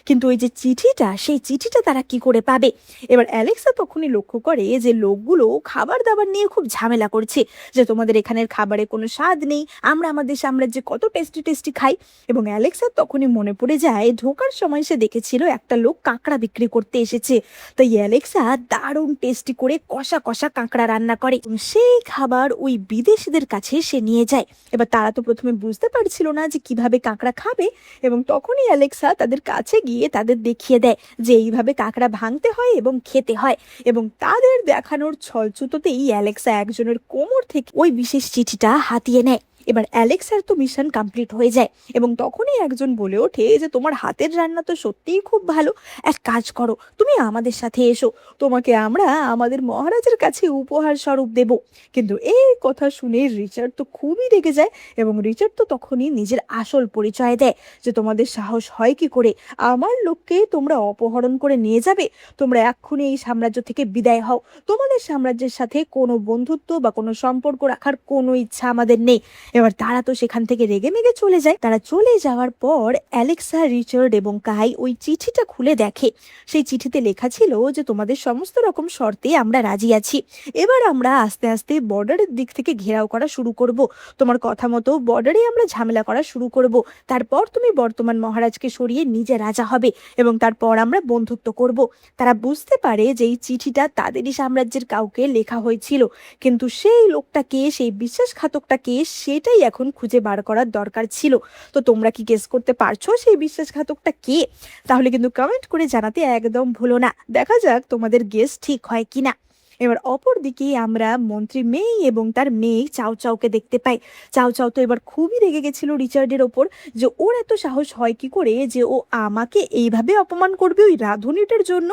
কিন্তু ওই যে চিঠিটা, সেই চিঠিটা তারা কি করে পাবে? এবার অ্যালেক্সা তখনই লক্ষ্য করে যে লোকগুলো খাবার দাবার নিয়ে খুব ঝামেলা করছে, যে তোমাদের এখানের খাবারে কোনো স্বাদ নেই, আমরা আমাদের সাম্রাজ্যে কত টেস্টি টেস্টি খাই। এবং অ্যালেক্সা তখনই মনে পড়ে যায় ঢোকার সময় সে দেখেছিল একটা লোক কাঁকড়া বিক্রি করতে এসেছে, তাই অ্যালেক্সা দারুণ টেস্টি করে কষা কষা কষা কাঁকড়া রান্না করে। সেই খাবার ওই বিদেশিদের কাছে সে নিয়ে যায়। এবার তারা তো প্রথমে বুঝতে পারছিল না যে কিভাবে কাঁকড়া খাবে, এবং তখনই অ্যালেক্সা তাদের কাছে গিয়ে তাদের দেখিয়ে দেয় যে এইভাবে কাঁকড়া ভাঙতে হয় এবং খেতে হয়। এবং তাদের দেখানোর ছলছুতোতেই অ্যালেক্সা একজনের কোমর থেকে ওই বিশেষ চিঠিটা হাতিয়ে নেয়। এবার অ্যালেক্সার তো মিশন কমপ্লিট হয়ে যায়, এবং তখনই একজন বলে ওঠে যে তোমার হাতের রান্না তো সত্যিই খুব ভালো, এক কাজ করো, তুমি আমাদের সাথে এসো, তোমাকে আমরা আমাদের মহারাজের কাছে উপহার স্বরূপ দেব। কিন্তু এই কথা শুনে রিচার্ড তো খুবই রেগে যায়, এবং রিচার্ড তো তখনই নিজের আসল পরিচয় দেয় যে তোমাদের সাহস হয় কি করে আমার লোককে তোমরা অপহরণ করে নিয়ে যাবে, তোমরা এক্ষুনি এই সাম্রাজ্য থেকে বিদায় হও, তোমাদের সাম্রাজ্যের সাথে কোনো বন্ধুত্ব বা কোনো সম্পর্ক রাখার কোনো ইচ্ছা আমাদের নেই। এবার তারা তো সেখান থেকে রেগে মেগে চলে যায়। তারা চলে যাওয়ার পর অ্যালেক্সা, রিচার্ড এবং কাই ওই চিঠিটা খুলে দেখে। সেই চিঠিতে লেখা ছিল যে তোমাদের সমস্ত রকম শর্তে আমরা রাজি আছি, এবার আমরা আস্তে আস্তে বর্ডারের দিক থেকে ঘেরাও করা শুরু করব, তোমার কথা মতো বর্ডারে আমরা ঝামেলা করা শুরু করব, তারপর তুমি বর্তমান মহারাজকে সরিয়ে নিজে রাজা হবে, এবং তারপর আমরা বন্ধুত্ব করব। তারা বুঝতে পারে যে এই চিঠিটা তাদেরই সাম্রাজ্যের কাউকে লেখা হয়েছিল, কিন্তু সেই লোকটাকে, সেই বিশ্বাসঘাতকটাকে, সেটাই এখন খুঁজে বার করার দরকার ছিল। তো তোমরা কি গেস করতে পারছো সেই বিশ্বাসঘাতকটা কে? তাহলে কিন্তু কমেন্ট করে জানাতে একদম ভুলো না। দেখা যাক তোমাদের গেস ঠিক হয় কিনা। এবার অপর দিকে আমরা মন্ত্রী মেই এবং তার মেয়ে চাও চাওকে দেখতে পাই। চাও চাও তো এবার খুবই রেগে গেছিল রিচার্ডের ওপর, যে ওর এত সাহস হয় কি করে যে ও আমাকে এইভাবে অপমান করবে ওই রাঁধুনিটার জন্য।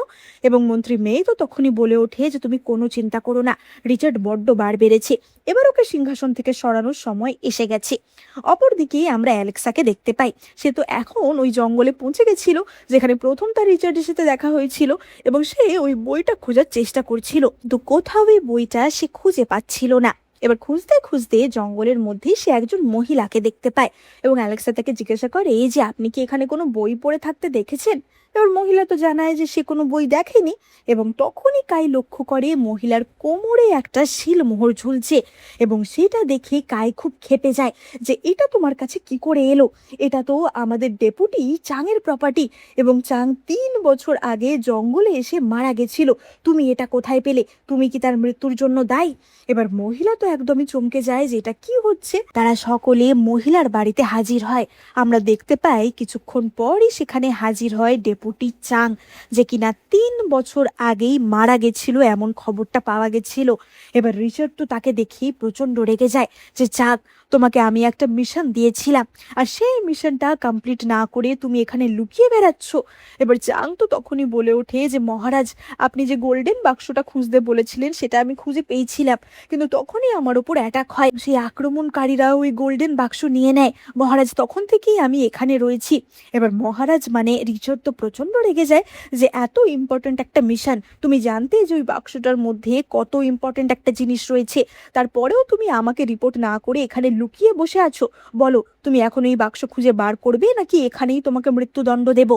এবং মন্ত্রী মেয়ে তো তখনই বলে ওঠে যে তুমি কোনো চিন্তা করো না, রিচার্ড বড্ড বার বেড়েছে, এবার ওকে সিংহাসন থেকে সরানোর সময় এসে গেছে। অপরদিকে আমরা অ্যালেক্সাকে দেখতে পাই। সে তো এখন ওই জঙ্গলে পৌঁছে গেছিল যেখানে প্রথম তার রিচার্ডের সাথে দেখা হয়েছিল, এবং সে ওই বইটা খোঁজার চেষ্টা করছিল, তো কোথাও ওই বইটা সে খুঁজে পাচ্ছিল না। এবার খুঁজতে খুঁজতে জঙ্গলের মধ্যে সে একজন মহিলাকে দেখতে পায়, এবং অ্যালেক্সা তাকে জিজ্ঞাসা করে যে আপনি কি এখানে কোনো বই পড়ে থাকতে দেখেছেন? এবার মহিলা তো জানায় যে সে কোনো বই দেখেনি, এবং তখনই কাই লক্ষ্য করে মহিলার কোমরে একটা শিলমোহর ঝুলছে, এবং সেটা দেখে কাই খুব ক্ষেপে যায় যে এটা তোমার কাছে কি করে এলো, এটা তো আমাদের ডেপুটি চাংয়ের প্রপার্টি, এবং চাং 3 বছর আগে জঙ্গলে এসে মারা গেছিল, তুমি এটা কোথায় পেলে, তুমি কি তার মৃত্যুর জন্য দায়ী? এবার মহিলা তো একদমই চমকে যায় যে এটা কি হচ্ছে। তারা সকলে মহিলার বাড়িতে হাজির হয়। আমরা দেখতে পাই কিছুক্ষণ পরই সেখানে হাজির হয় ডেপুটি চাং, যে কিনা 3 বছর আগেই মারা গেছিল এমন খবরটা পাওয়া গেছিল। এবার রিচার্ড তো তাকে দেখেই প্রচন্ড রেগে যায় যে চাক, তোমাকে আমি একটা মিশন দিয়েছিলাম, আর সেই মিশনটা কমপ্লিট না করে তুমি এখানে লুকিয়ে বেড়াচ্ছ। এবার চাং তো তখনই বলে ওঠে যে মহারাজ, আপনি যে গোল্ডেন বাক্সটা খুঁজতে বলেছিলেন সেটা আমি খুঁজে পেয়েছিলাম, কিন্তু তখনই আমার ওপর অ্যাটাক হয়, সেই আক্রমণকারীরা ওই গোল্ডেন বাক্স নিয়ে নেয়। মহারাজ, তখন থেকেই আমি এখানে রয়েছি। এবার মহারাজ মানে রিচার্ড তো প্রচন্ড রেগে যায় যে এত ইম্পর্ট্যান্ট একটা মিশন, তুমি জানতে যে ওই বাক্সটার মধ্যে কত ইম্পর্ট্যান্ট একটা জিনিস রয়েছে, তারপরেও তুমি আমাকে রিপোর্ট না করে এখানে লুকিয়ে বসে আছো, বলো তুমি এখন এই বাক্স খুঁজে বার করবে নাকি এখানেই তোমাকে মৃত্যুদণ্ড দেব?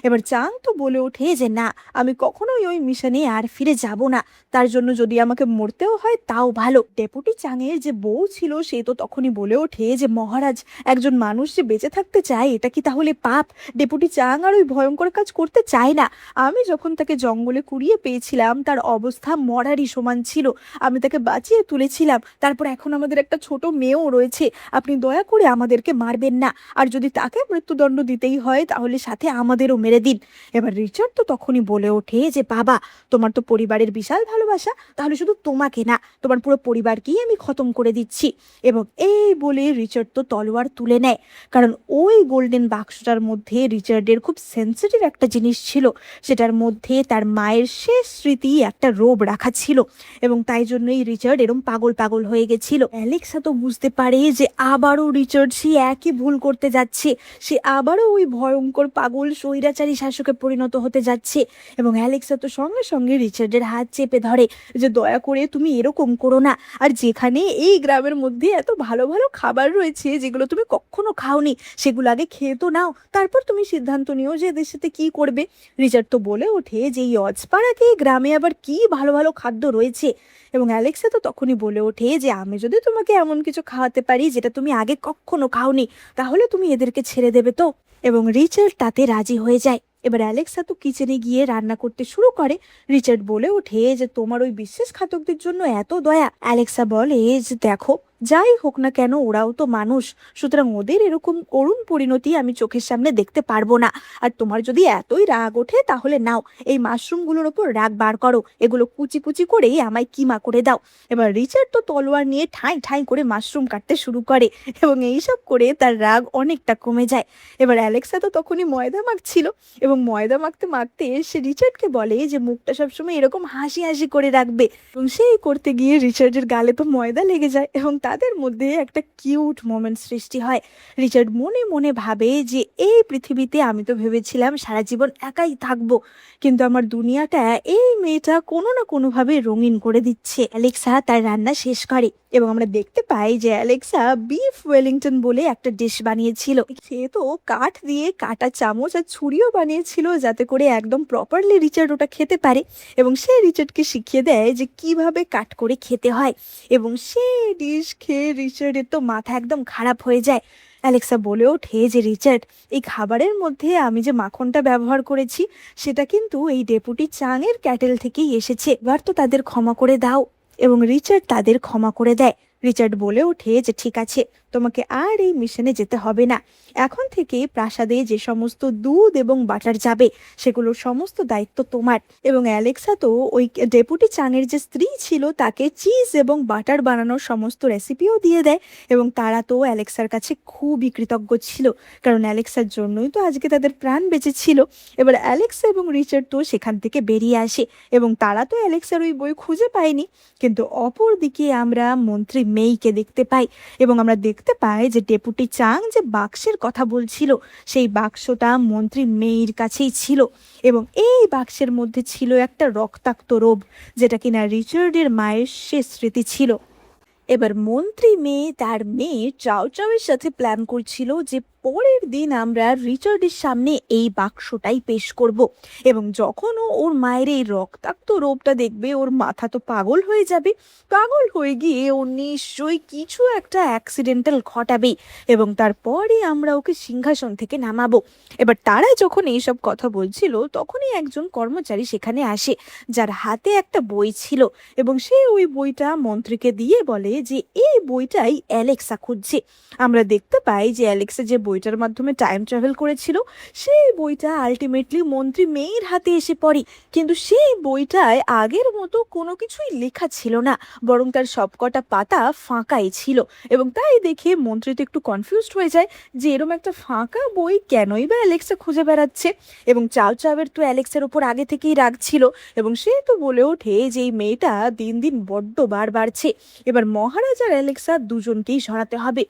এবার চাং তো বলে ওঠে যে না, আমি কখনোই ওই মিশনে আর ফিরে যাব না, তার জন্য যদি আমাকে মরতেও হয় তাও ভালো। ডেপুটি চাংয়ের যে বউ ছিল সে তো তখনই বলে ওঠে যে মহারাজ, একজন মানুষ যে বেঁচে থাকতে চায় এটা কি তাহলে পাপ? ডেপুটি চাং আর ওই ভয়ঙ্কর কাজ করতে চায় না। আমি যখন তাকে জঙ্গলে কুড়িয়ে পেয়েছিলাম তার অবস্থা মরারই সমান ছিল, আমি তাকে বাঁচিয়ে তুলেছিলাম, তারপর এখন আমাদের একটা ছোট মেয়েও রয়েছে, আপনি দয়া করে আমাদেরকে মারবেন না, আর যদি তাকে মৃত্যুদণ্ড দিতেই হয় তাহলে সাথে আমাদেরও মেরে দিন। এবার রিচার্ড তো তখনই বলে ওঠে যে বাবা, তোমার তো পরিবারের বিশাল ভালোবাসা, তাহলে শুধু তোমাকে না, তোমার পুরো পরিবারকেই আমি খতম করে দিচ্ছি। এবং এই বলে রিচার্ড তো তলোয়ার তুলে নেয়, কারণ ওই গোল্ডেন বাক্সটার মধ্যে রিচার্ডের খুব সেন্সিটিভ একটা জিনিস ছিল, সেটার মধ্যে তার মায়ের শেষ স্মৃতি একটা রোব রাখা ছিল, এবং তাই জন্যই রিচার্ড এরম পাগল পাগল হয়ে গেছিল। অ্যালেক্সা তো বুঝতে পারে যে আবারও রিচার্ড সে একই ভুল করতে যাচ্ছে, সে আবারও ওই ভয়ঙ্কর পাগল স্বৈরাচারী শাসকে পরিণত হতে যাচ্ছে, এবং অ্যালেক্সা তো সঙ্গে সঙ্গে রিচার্ডের হাত চেপে ধরে যে দয়া করে তুমি এরকম করো না, আর যেখানে এই গ্রামের মধ্যে এত ভালো ভালো খাবার রয়েছে যেগুলো তুমি কখনো খাওনি, সেগুলো আগে খেয়ে তো নাও, তারপর তুমি সিদ্ধান্ত নিও যে এদের সাথে কি করবে। রিচার্ড তো বলে ওঠে যে এই অজপাড়াকে গ্রামে আবার কি ভালো ভালো খাদ্য রয়েছে, এবং অ্যালেক্সা তো তখনই বলে ওঠে যে আমি যদি তোমাকে এমন কিছু খাওয়াতে পারি যেটা তুমি আগে কখনো খাওনি, তাহলে তুমি এদেরকে ছেড়ে দেবে তো? এবং রিচার্ড তাতে রাজি হয়ে যায়। এবার অ্যালেক্সা তো কিচেনে গিয়ে রান্না করতে শুরু করে। রিচার্ড বলে ওঠে যে তোমার ওই বিশ্বাসঘাতকদের জন্য এত দয়া। অ্যালেক্সা বলে যে দেখো, যাই হোক না কেন ওরাও তো মানুষ, সুতরাং ওদের এরকম করুণ পরিণতি আমি চোখের সামনে দেখতে পারবো না। আর তোমার যদি এতই রাগ ওঠে তাহলে নাও, এই মাশরুমগুলোর ওপর রাগ বার করো, এগুলো কুচি কুচি করে আমায় কিমা করে দাও। এবার রিচার্ড তো তলোয়ার নিয়ে ঠাঁই ঠাঁই করে মাশরুম কাটতে শুরু করে এবং এইসব করে তার রাগ অনেকটা কমে যায়। এবার অ্যালেক্সা তো তখনই ময়দা মাখছিল এবং ময়দা মাখতে মাখতে সে রিচার্ডকে বলে যে মুখটা সবসময় এরকম হাসি হাসি করে রাখবে। এবং সেই করতে গিয়ে রিচার্ডের গালে তো ময়দা লেগে যায় এবং তাদের মধ্যে একটা কিউট মোমেন্ট সৃষ্টি হয়। রিচার্ড মনে মনে ভাবে যে এই পৃথিবীতে আমি তো ভেবেছিলাম সারা জীবন একাই থাকবো, কিন্তু আমার দুনিয়াটা এই মেয়েটা কোনো না কোনোভাবে রঙিন করে দিচ্ছে। অ্যালেক্সা তার রান্না শেষ করে এবং আমরা দেখতে পাই যে অ্যালেক্সা বিফ ওয়েলিংটন বলে একটা ডিশ বানিয়েছিল। সে তো কাঠ দিয়ে কাটা চামচ আর ছুরিও বানিয়েছিল যাতে করে একদম প্রপারলি রিচার্ড ওটা খেতে পারে, এবং সে রিচার্ডকে শিখিয়ে দেয় যে কিভাবে কাট করে খেতে হয়। এবং সে ডিশ খেয়ে রিচার্ডের তো মাথা একদম খারাপ হয়ে যায়। অ্যালেক্সা বলে ওঠে যে রিচার্ড, এই খাবারের মধ্যে আমি যে মাখনটা ব্যবহার করেছি সেটা কিন্তু এই ডেপুটি চাংয়ের ক্যাটেল থেকেই এসেছে, এবার তো তাদের ক্ষমা করে দাও। এবং রিচার্ড তাদের ক্ষমা করে দেয়। রিচার্ড বলে ওঠে যে ঠিক আছে, তোমাকে আর এই মিশনে যেতে হবে না, এখন থেকে প্রাসাদে যে সমস্ত দুধ এবং বাটার যাবে সেগুলোর সমস্ত দায়িত্ব তোমার। এবং অ্যালেক্সা তো ওই ডেপুটি চাংয়ের যে স্ত্রী ছিল তাকে চিজ এবং বাটার বানানোর সমস্ত রেসিপিও দিয়ে দেয়, এবং তারা তো অ্যালেক্সার কাছে খুবই কৃতজ্ঞ ছিল, কারণ অ্যালেক্সার জন্যই তো আজকে তাদের প্রাণ বেঁচে ছিল। এবার অ্যালেক্সা এবং রিচার্ড তো সেখান থেকে বেরিয়ে আসে এবং তারা তো অ্যালেক্সার ওই বই খুঁজে পায়নি, কিন্তু অপর দিকে আমরা মন্ত্রী মেইকে দেখতে পাই এবং আমরা দেখতে পাই যে ডেপুটি চাং যে বাক্সের কথা বলছিল সেই বাক্সটা মন্ত্রী মেইর কাছেই ছিল, এবং এই বাক্সের মধ্যে ছিল একটা রক্তাক্ত রোব, যেটা কিনা রিচার্ডের মায়ের শেষ স্মৃতি ছিল। এবার মন্ত্রী মেয়ে তার মেয়ে চাও চাওয়ের সাথে প্ল্যান করছিল যে পরের দিন আমরা রিচার্ডের সামনে এই বাক্সটাই পেশ করব, এবং যখন ও ওর মায়ের এই রক্তাক্ত রূপটা দেখবে ওর মাথা তো পাগল হয়ে যাবে, পাগল হয়ে গিয়ে ও নিশ্চয়ই কিছু একটা অ্যাক্সিডেন্টাল ঘটাবে এবং তারপরে আমরা ওকে সিংহাসন থেকে নামাবো। এবার তারা যখন এইসব কথা বলছিল তখনই একজন কর্মচারী সেখানে আসে, যার হাতে একটা বই ছিল, এবং সে ওই বইটা মন্ত্রীকে দিয়ে বলে যে এই বইটাই অ্যালেক্সা খুঁজছে। আমরা দেখতে পাই যে অ্যালেক্সা যে বইটার মাধ্যমে টাইম ট্রাভেল করেছিল সেই বইটা আলটিমেটলি মন্ত্রী মেয়ের হাতে এসে পড়ে, কিন্তু সেই বইটায় আগের মতো কোনো কিছুই লেখা ছিল না, বরং তার সবকটা পাতা ফাঁকাই ছিল। এবং তাই দেখে মন্ত্রী তো একটু কনফিউজড হয়ে যায় যে এরম একটা ফাঁকা বই কেনই বা অ্যালেক্সা খুঁজে বেড়াচ্ছে। এবং চাও চাওয়ের তো অ্যালেক্সার উপর আগে থেকেই রাগ ছিল, এবং সে তো বলে ওঠে যে এই মেয়েটা দিন দিন বড্ড বার বাড়ছে, এবার মহারাজ আর অ্যালেক্সা দুজনকেই সরাতে হবে।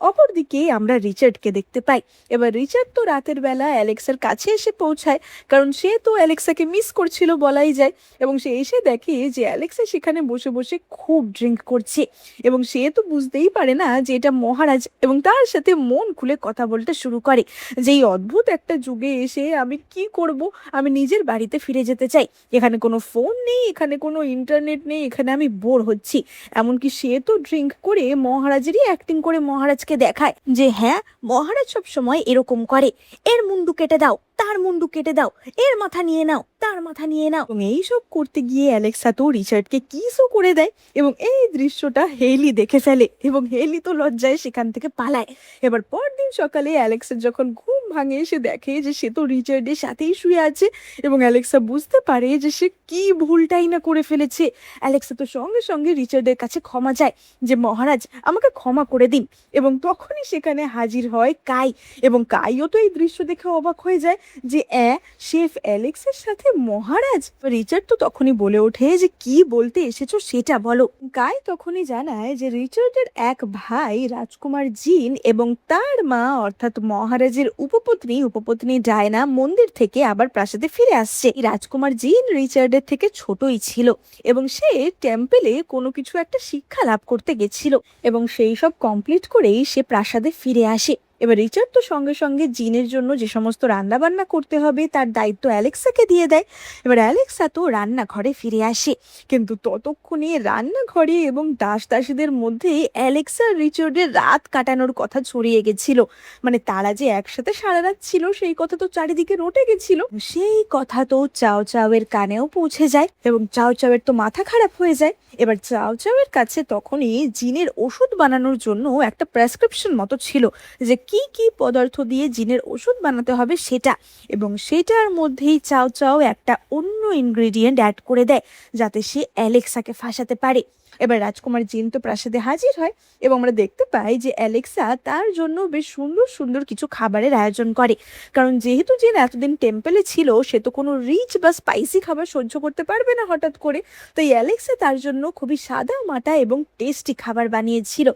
অপরদিকে আমরা রিচার্ডকে দেখতে পাই। এবার রিচার্ড তো রাতের বেলা অ্যালেক্সার কাছে এসে পৌঁছায়, কারণ সে তো অ্যালেক্সাকে মিস করছিল বলাই যায়, এবং সে এসে দেখে যে অ্যালেক্সা সেখানে বসে বসে খুব ড্রিঙ্ক করছে, এবং সে তো বুঝতেই পারে না যে এটা মহারাজ, এবং তার সাথে মন খুলে কথা বলতে শুরু করে যে এই অদ্ভুত একটা যুগে এসে আমি কি করব, আমি নিজের বাড়িতে ফিরে যেতে চাই, এখানে কোনো ফোন নেই, এখানে কোনো ইন্টারনেট নেই, এখানে আমি বোর হচ্ছি। এমনকি সে তো ড্রিঙ্ক করে মহারাজেরই অ্যাক্টিং করে মহারাজকে দেখায় যে হ্যাঁ, মহারাজ সব সময় এরকম করে, এর মুন্ডু কেটে দাও, তার মুন্ডু কেটে দাও, এর মাথা নিয়ে নাও, তার মাথা নিয়ে নাও। এবং এইসব করতে গিয়ে অ্যালেক্সা তো রিচার্ডকে কিসও করে দেয়, এবং এই দৃশ্যটা হেলি দেখে ফেলে এবং হেলি তো লজ্জায় সেখান থেকে পালায়। এবার পরদিন সকালে অ্যালেক্সার যখন ঘুম ভাঙে সে দেখে যে সে তো রিচার্ডের সাথেই শুয়ে আছে, এবং অ্যালেক্সা বুঝতে পারে যে সে কি ভুলটাই না করে ফেলেছে। অ্যালেক্সা তো সঙ্গে সঙ্গে রিচার্ডের কাছে ক্ষমা চায় যে মহারাজ আমাকে ক্ষমা করে দিন, এবং তখনই সেখানে হাজির হয় কাই, এবং কাইও তো এই দৃশ্য দেখে অবাক হয়ে যায় যে শেফ অ্যালেক্সের সাথে মহারাজ। রিচার্ড তো তখনই বলে ওঠে যে কি বলতে এসেছো সেটা বলো। কাই তখনই জানায় যে রিচার্ডের এক ভাই রাজকুমার জিন এবং তার মা অর্থাৎ মহারাজের উপপত্নী ডায়না মন্দির থেকে আবার প্রাসাদে ফিরে আসছে। রাজকুমার জিন রিচার্ডের থেকে ছোটই ছিল, এবং সে টেম্পেলে কোনো কিছু একটা শিক্ষা লাভ করতে গেছিল, এবং সেই সব কমপ্লিট করেই সে প্রাসাদে ফিরে আসে। এবার রিচার্ড তো সঙ্গে সঙ্গে জিনের জন্য যে সমস্ত রান্না বান্না করতে হবে তার দায়িত্ব অ্যালেক্সাকে দিয়ে দেয়। এবার অ্যালেক্সা তো রান্নাঘরে ফিরে আসে, কিন্তু ততক্ষণে রান্নাঘরে এবং দাসীদের মধ্যে অ্যালেক্সা আর রিচার্ডের রাত কাটানোর কথা ছড়িয়ে গেছিল। মানে তারা যে একসাথে সারা রাত ছিল সেই কথা তো চারিদিকে রটে গেছিল। সেই কথা তো চাও চাওয়ের কানেও পৌঁছে যায় এবং চাও চাওয়ের তো মাথা খারাপ হয়ে যায়। এবার চাও চাওয়ের কাছে তখনই জিনের ওষুধ বানানোর জন্য একটা প্রেসক্রিপশন মতো ছিল, যে কি কি পদার্থ দিয়ে জিনের ওষুধ বানাতে হবে সেটা, এবং সেটার মধ্যেই চাও চাও একটা অন্য ইনগ্রেডিয়েন্ট অ্যাড করে দেয় যাতে সে অ্যালেক্সাকে ফাঁসাতে পারে। এবার রাজকুমার জিন তো প্রাসাদে হাজির হয় এবং আমরা দেখতে পাই যে অ্যালেক্সা তার জন্য বেশ সুন্দর সুন্দর কিছু খাবারের আয়োজন করে, কারণ যেহেতু জিন এতদিন টেম্পেলে ছিল সে তো কোনো রিচ বা স্পাইসি খাবার সহ্য করতে পারবে না হঠাৎ করে, তাই অ্যালেক্সা তার জন্য খুবই সাদা মাটা এবং টেস্টি খাবার বানিয়েছিল।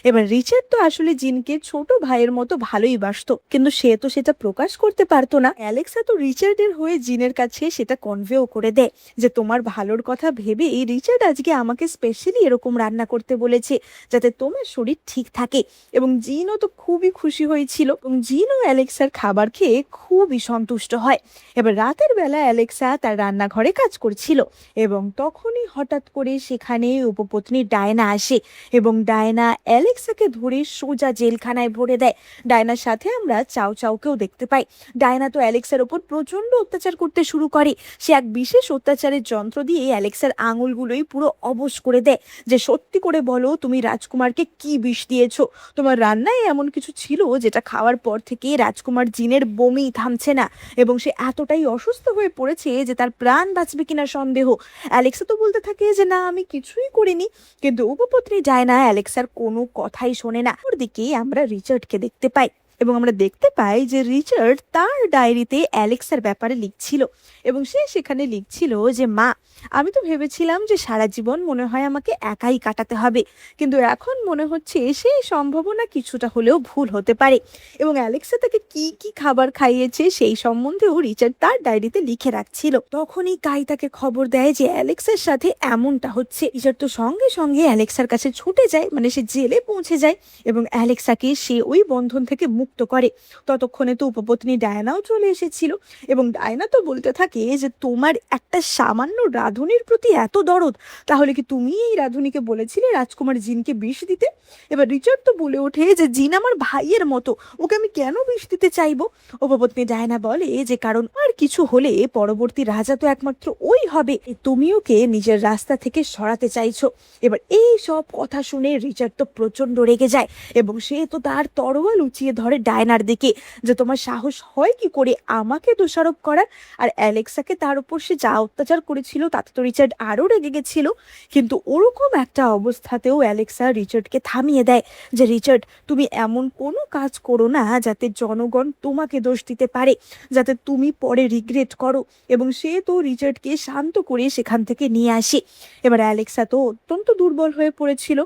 এবার রিচার্ড তো আসলে জিনকে ছোট ভাইয়ের মতো ভালোই বাসতো, কিন্তু সে তো সেটা প্রকাশ করতে পারতো না। অ্যালেক্সা তো রিচার্ডের হয়ে জিনের কাছে সেটা কনভেও করে দেয় যে তোমার ভালোর কথা ভেবে এই রিচার্ড আজকে আমাকে স্পেশালি এরকম রান্না করতে বলেছে যাতে তোমার শরীর ঠিক থাকে। এবং জিনও তো খুবই খুশি হয়েছিল এবং জিনও অ্যালেক্সার খাবার খেয়ে খুবই সন্তুষ্ট হয়। এবার রাতের বেলা অ্যালেক্সা তার রান্নাঘরে কাজ করছিল এবং তখনই হঠাৎ করে সেখানে উপপত্নী ডায়না আসে এবং ডায়না অ্যালেক্সাকে ধরে সোজা জেলখানায় ভরে দেয়। ডায়নার সাথে আমরা চাও চাওকেও দেখতে পাই। ডায়না তো অ্যালেক্সার ওপর প্রচন্ড অত্যাচার করতে শুরু করে। সে এক বিশেষ অত্যাচারের যন্ত্র দিয়ে অ্যালেক্সার আঙুলগুলোই পুরো অবশ করে দেয়, যে সত্যি করে বলো তুমি রাজকুমারকে কি বিষ দিয়েছো, তোমার রান্নায় এমন কিছু ছিল যেটা খাওয়ার পর থেকে রাজকুমার জিনের বমি থামছে না এবং সে এতটাই অসুস্থ হয়ে পড়েছে যে তার প্রাণ বাঁচবে কিনা সন্দেহ। অ্যালেক্সা তো বলতে থাকে যে না আমি কিছুই করিনি, কিন্তু উপপত্নী ডায়না অ্যালেক্সার কোনো কথাই শোনে না। ওর দিকে আমরা রিচার্ডকে দেখতে পাই এবং আমরা দেখতে পাই যে রিচার্ড তার ডায়েরিতে অ্যালেক্সার ব্যাপারে লিখছিল এবং সে সেখানে লিখছিল যে মা, আমি তো ভেবেছিলাম যে সারা জীবন মনে হয় আমাকে একাই কাটাতে হবে, কিন্তু এখন মনে হচ্ছে সেই সম্ভাবনা কিছুটা হলেও ভুল হতে পারে। এবং অ্যালেক্সা তাকে কি কি খাবার খাইয়েছে সেই সম্বন্ধেও রিচার্ড তার ডায়েরিতে লিখে রাখছিল। তখনই কাই তাকে খবর দেয় যে অ্যালেক্সার সাথে এমনটা হচ্ছে। রিচার্ড তো সঙ্গে সঙ্গে অ্যালেক্সার কাছে ছুটে যায়, মানে সে জেলে পৌঁছে যায় এবং অ্যালেক্সাকে সে ওই বন্ধন থেকে মুক্ত করে। ততক্ষণে তো উপপত্নী ডায়নাও চলে এসেছিল এবং ডায়না তো বলতে থাকে যে তোমার একটা সামান্য রাঁধুনির প্রতি এত দরদ, তাহলে কি তুমি এই রাঁধুনিকে বলেছিলে রাজকুমার জিনকে বিষ দিতে? এবার রিচার্ড তো বলে ওঠে যে জিন আমার ভাইয়ের মতো, ওকে আমি কেন বিষ দিতে চাইবো? উপপত্নী ডায়না বলে যে কারণ আর কিছু হলে পরবর্তী রাজা তো একমাত্র ওই হবে, তুমি ওকে নিজের রাস্তা থেকে সরাতে চাইছো। এবার এই সব কথা শুনে রিচার্ড তো প্রচন্ড রেগে যায় এবং সে তো তার তরোয়াল উঁচিয়ে ধরে ডায়নার দিকে, যে তোমার সাহস হয় কি করে আমাকে দোষারোপ করার। আর অ্যালেক্সাকে তার উপর সে যা অত্যাচার করেছিল তাতে তো রিচার্ড আরও রেগে গেছিল, কিন্তু ওরকম একটা অবস্থাতেও অ্যালেক্সা রিচার্ডকে থামিয়ে দেয় যে রিচার্ড তুমি এমন কোনো কাজ করো না যাতে জনগণ তোমাকে দোষ দিতে পারে, যাতে তুমি পরে রিগ্রেট করো। এবং সে তো রিচার্ডকে শান্ত করে সেখান থেকে নিয়ে আসে। এবার অ্যালেক্সা তো অত্যন্ত দুর্বল হয়ে পড়েছিল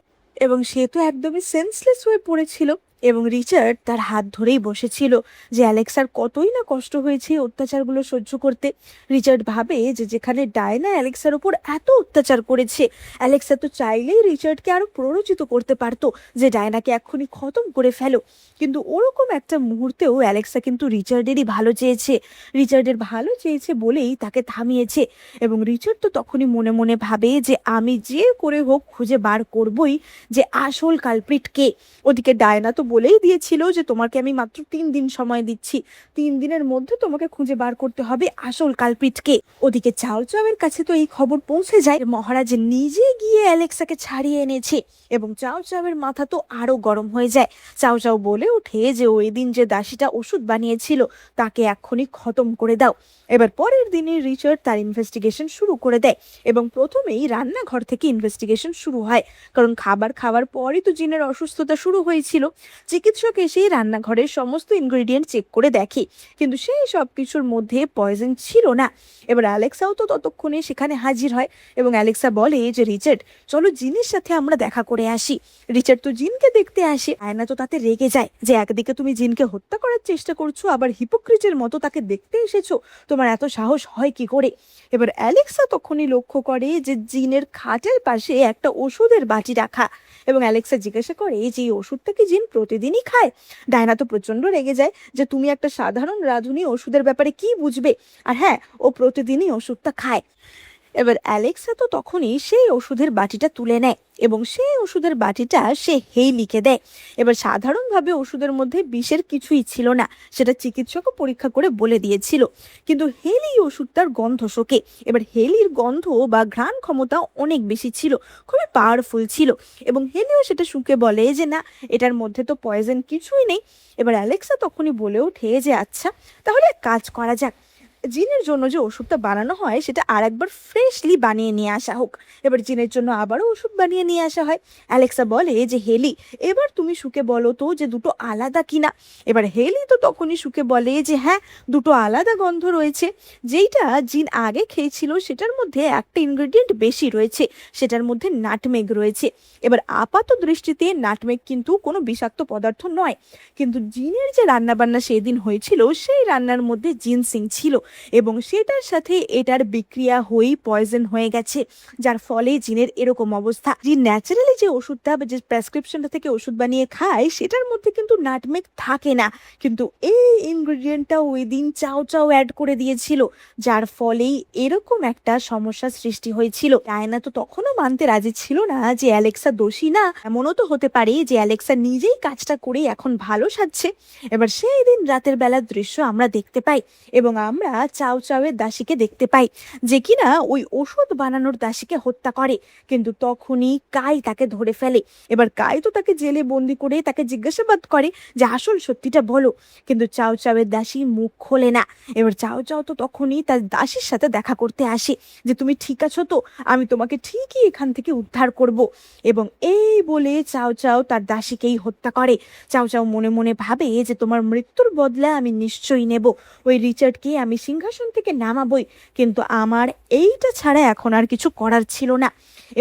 এবং সে তো একদমই সেন্সলেস হয়ে পড়েছিল এবং রিচার্ড তার হাত ধরেই বসেছিল, যে অ্যালেক্সার কতই না কষ্ট হয়েছে অত্যাচারগুলো সহ্য করতে। রিচার্ড ভাবে যে যেখানে ডায়না অ্যালেক্সার উপর এত অত্যাচার করেছে, অ্যালেক্সা তো চাইলেই রিচার্ডকে আরো প্ররোচিত করতে পারতো যে ডায়নাকে এক্ষুনি খতম করে ফেলো, কিন্তু ওরকম একটা মুহূর্তেও অ্যালেক্সা কিন্তু রিচার্ডেরই ভালো চেয়েছে, রিচার্ডের ভালো চেয়েছে বলেই তাকে থামিয়েছে। এবং রিচার্ড তো তখনই মনে মনে ভাবে যে আমি যে করে হোক খুঁজে বার করবই যে আসল কালপ্রিট কে। ওদিকে ডায়না তো বলেই দিয়েছিল যে তোমাকে আমি মাত্র 3 দিন সময় দিচ্ছি, 3 দিনের মধ্যে তোমাকে খুঁজে বার করতে হবে আসল কালপ্রিটকে। ওদিকে চাও চাওয়ের কাছে তো এই খবর পৌঁছে যায়, মহারাজ নিজে গিয়ে অ্যালেক্সাকে ছাড়িয়ে এনেছে এবং চাও চাওয়ের মাথা তো আরো গরম হয়ে যায়। চাও চাও বলে ওঠে যে ওই দিন যে দাসীটা ওষুধ বানিয়েছিল তাকে এক্ষুনি খতম করে দাও। এবার পরের দিনে রিচার্ড তার ইনভেস্টিগেশন শুরু করে দেয় এবং প্রথমেই রান্নাঘর থেকে ইনভেস্টিগেশন শুরু হয়, কারণ খাবার খাওয়ার পরই তো জিনের অসুস্থতা শুরু হয়েছিল। চিকিৎসক এসে রান্নাঘরের সমস্ত ইনগ্রেডিয়েন্ট চেক করে দেখে, কিন্তু সেই সব কিছুর মধ্যে পয়জন ছিল না। এবার অ্যালেক্সাও তো ততক্ষণে সেখানে হাজির হয় এবং অ্যালেক্সা বলে যে রিচার্ড চলো জিনের সাথে আমরা দেখা করে আসি। রিচার্ড তো জিনকে দেখতে আসে, আয়না তো তাতে রেগে যায় যে একদিকে তুমি জিনকে হত্যা করার চেষ্টা করছো, আবার হিপোক্রিটের মতো তাকে দেখতে এসেছো, তোমার এত সাহস হয় কি করে? এবার অ্যালেক্সা তখনই লক্ষ্য করে যে জিনের খাটের পাশে একটা ওষুধের বাটি রাখা এবং অ্যালেক্সা জিজ্ঞাসা করে যে এই ওষুধটা কি জিন প্রতিদিনই খায়? ডায়না তো প্রচন্ড রেগে যায় যে তুমি একটা সাধারণ রাঁধুনি ওষুধের ব্যাপারে কি বুঝবে, আর হ্যাঁ, ও প্রতিদিনই ওষুধটা খায়। এবার অ্যালেক্সা তো তখনই সেই ওষুধের বাটিটা তুলে নেয় এবং সেই ওষুধের বাটিটা সে হেইলিকে দেয়। এবার সাধারণভাবে ওষুধের মধ্যে বিষের কিছুই ছিল না, সেটা চিকিৎসকও পরীক্ষা করে বলে দিয়েছিল। কিন্তু হেলি ওষুধটার গন্ধ শোকে। এবার হেলির গন্ধ বা ঘ্রাণ ক্ষমতা অনেক বেশি ছিল, খুবই পাওয়ারফুল ছিল, এবং হেলিও সেটা শুকে বলে যে না, এটার মধ্যে তো পয়জন কিছুই নেই। এবার অ্যালেক্সা তখনই বলে ওঠে যে আচ্ছা, তাহলে এক কাজ করা যাক, জিনের জন্য যে ওষুধটা বানানো হয় সেটা আর একবার ফ্রেশলি বানিয়ে নিয়ে আসা হোক। এবার জিনের জন্য আবারও ওষুধ বানিয়ে নিয়ে আসা হয়। অ্যালেক্সা বলে যে হেলি, এবার তুমি শুকে বলো তো যে দুটো আলাদা কিনা। এবার হেলি তো তখনই শুকে বলে যে হ্যাঁ, দুটো আলাদা গন্ধ রয়েছে। যেইটা জিন আগে খেয়েছিল সেটার মধ্যে একটা ইনগ্রেডিয়েন্ট বেশি রয়েছে, সেটার মধ্যে নাটমেগ রয়েছে। এবার আপাত দৃষ্টিতে নাটমেগ কিন্তু কোনো বিষাক্ত পদার্থ নয়, কিন্তু জিনের যে রান্নাবান্না সেদিন হয়েছিল সেই রান্নার মধ্যে জিনসিং ছিল, এবং সেটার সাথে এটার বিক্রিয়া হয়েই পয়জন হয়ে গেছে, যার ফলে জিনের এরকম অবস্থা। জিন ন্যাচারালি যে ওষুধটা বা যে প্রেসক্রিপশনটা থেকে ওষুধ বানিয়ে খায় সেটার মধ্যে কিন্তু নাটমেগ থাকে না, কিন্তু এই ইনগ্রেডিয়েন্টটা ওই দিন চাও চাও অ্যাড করে দিয়েছিল, যার ফলেই এরকম একটা সমস্যার সৃষ্টি হয়েছিল। ডায়না তো তখনও মানতে রাজি ছিল না যে অ্যালেক্সা দোষী না। এমনও তো হতে পারে যে অ্যালেক্সা নিজেই কাজটা করে এখন ভালো সাজছে। এবার সেই দিন রাতের বেলার দৃশ্য আমরা দেখতে পাই, এবং আমরা চাও চাওয়ের দাসীকে দেখতে পাই যে কিনা ওই ওষুধ বানানোর দাসীকে হত্যা করে, কিন্তু তখনই কাই তাকে ধরে ফেলে। এবার কাই তো তাকে জেলে বন্দি করে তাকে জিজ্ঞাসাবাদ করে যে আসল সত্যিটা বলো, কিন্তু চাও চাওয়ের দাসী মুখ খোলে না। এবার চাও চাও তো তখনই তার দাসীর সাথে দেখা করতে আসে যে তুমি ঠিক আছো তো, আমি তোমাকে ঠিকই এখান থেকে উদ্ধার করব। এবং এই বলে চাও চাও তার দাসীকেই হত্যা করে। চাও চাও মনে মনে ভাবে যে তোমার মৃত্যুর বদলা আমি নিশ্চয়ই নেব, ওই রিচার্ডকে আমি সিংহাসন থেকে নামাবই, কিন্তু আমার এইটা ছাড়া এখন আর কিছু করার ছিল না।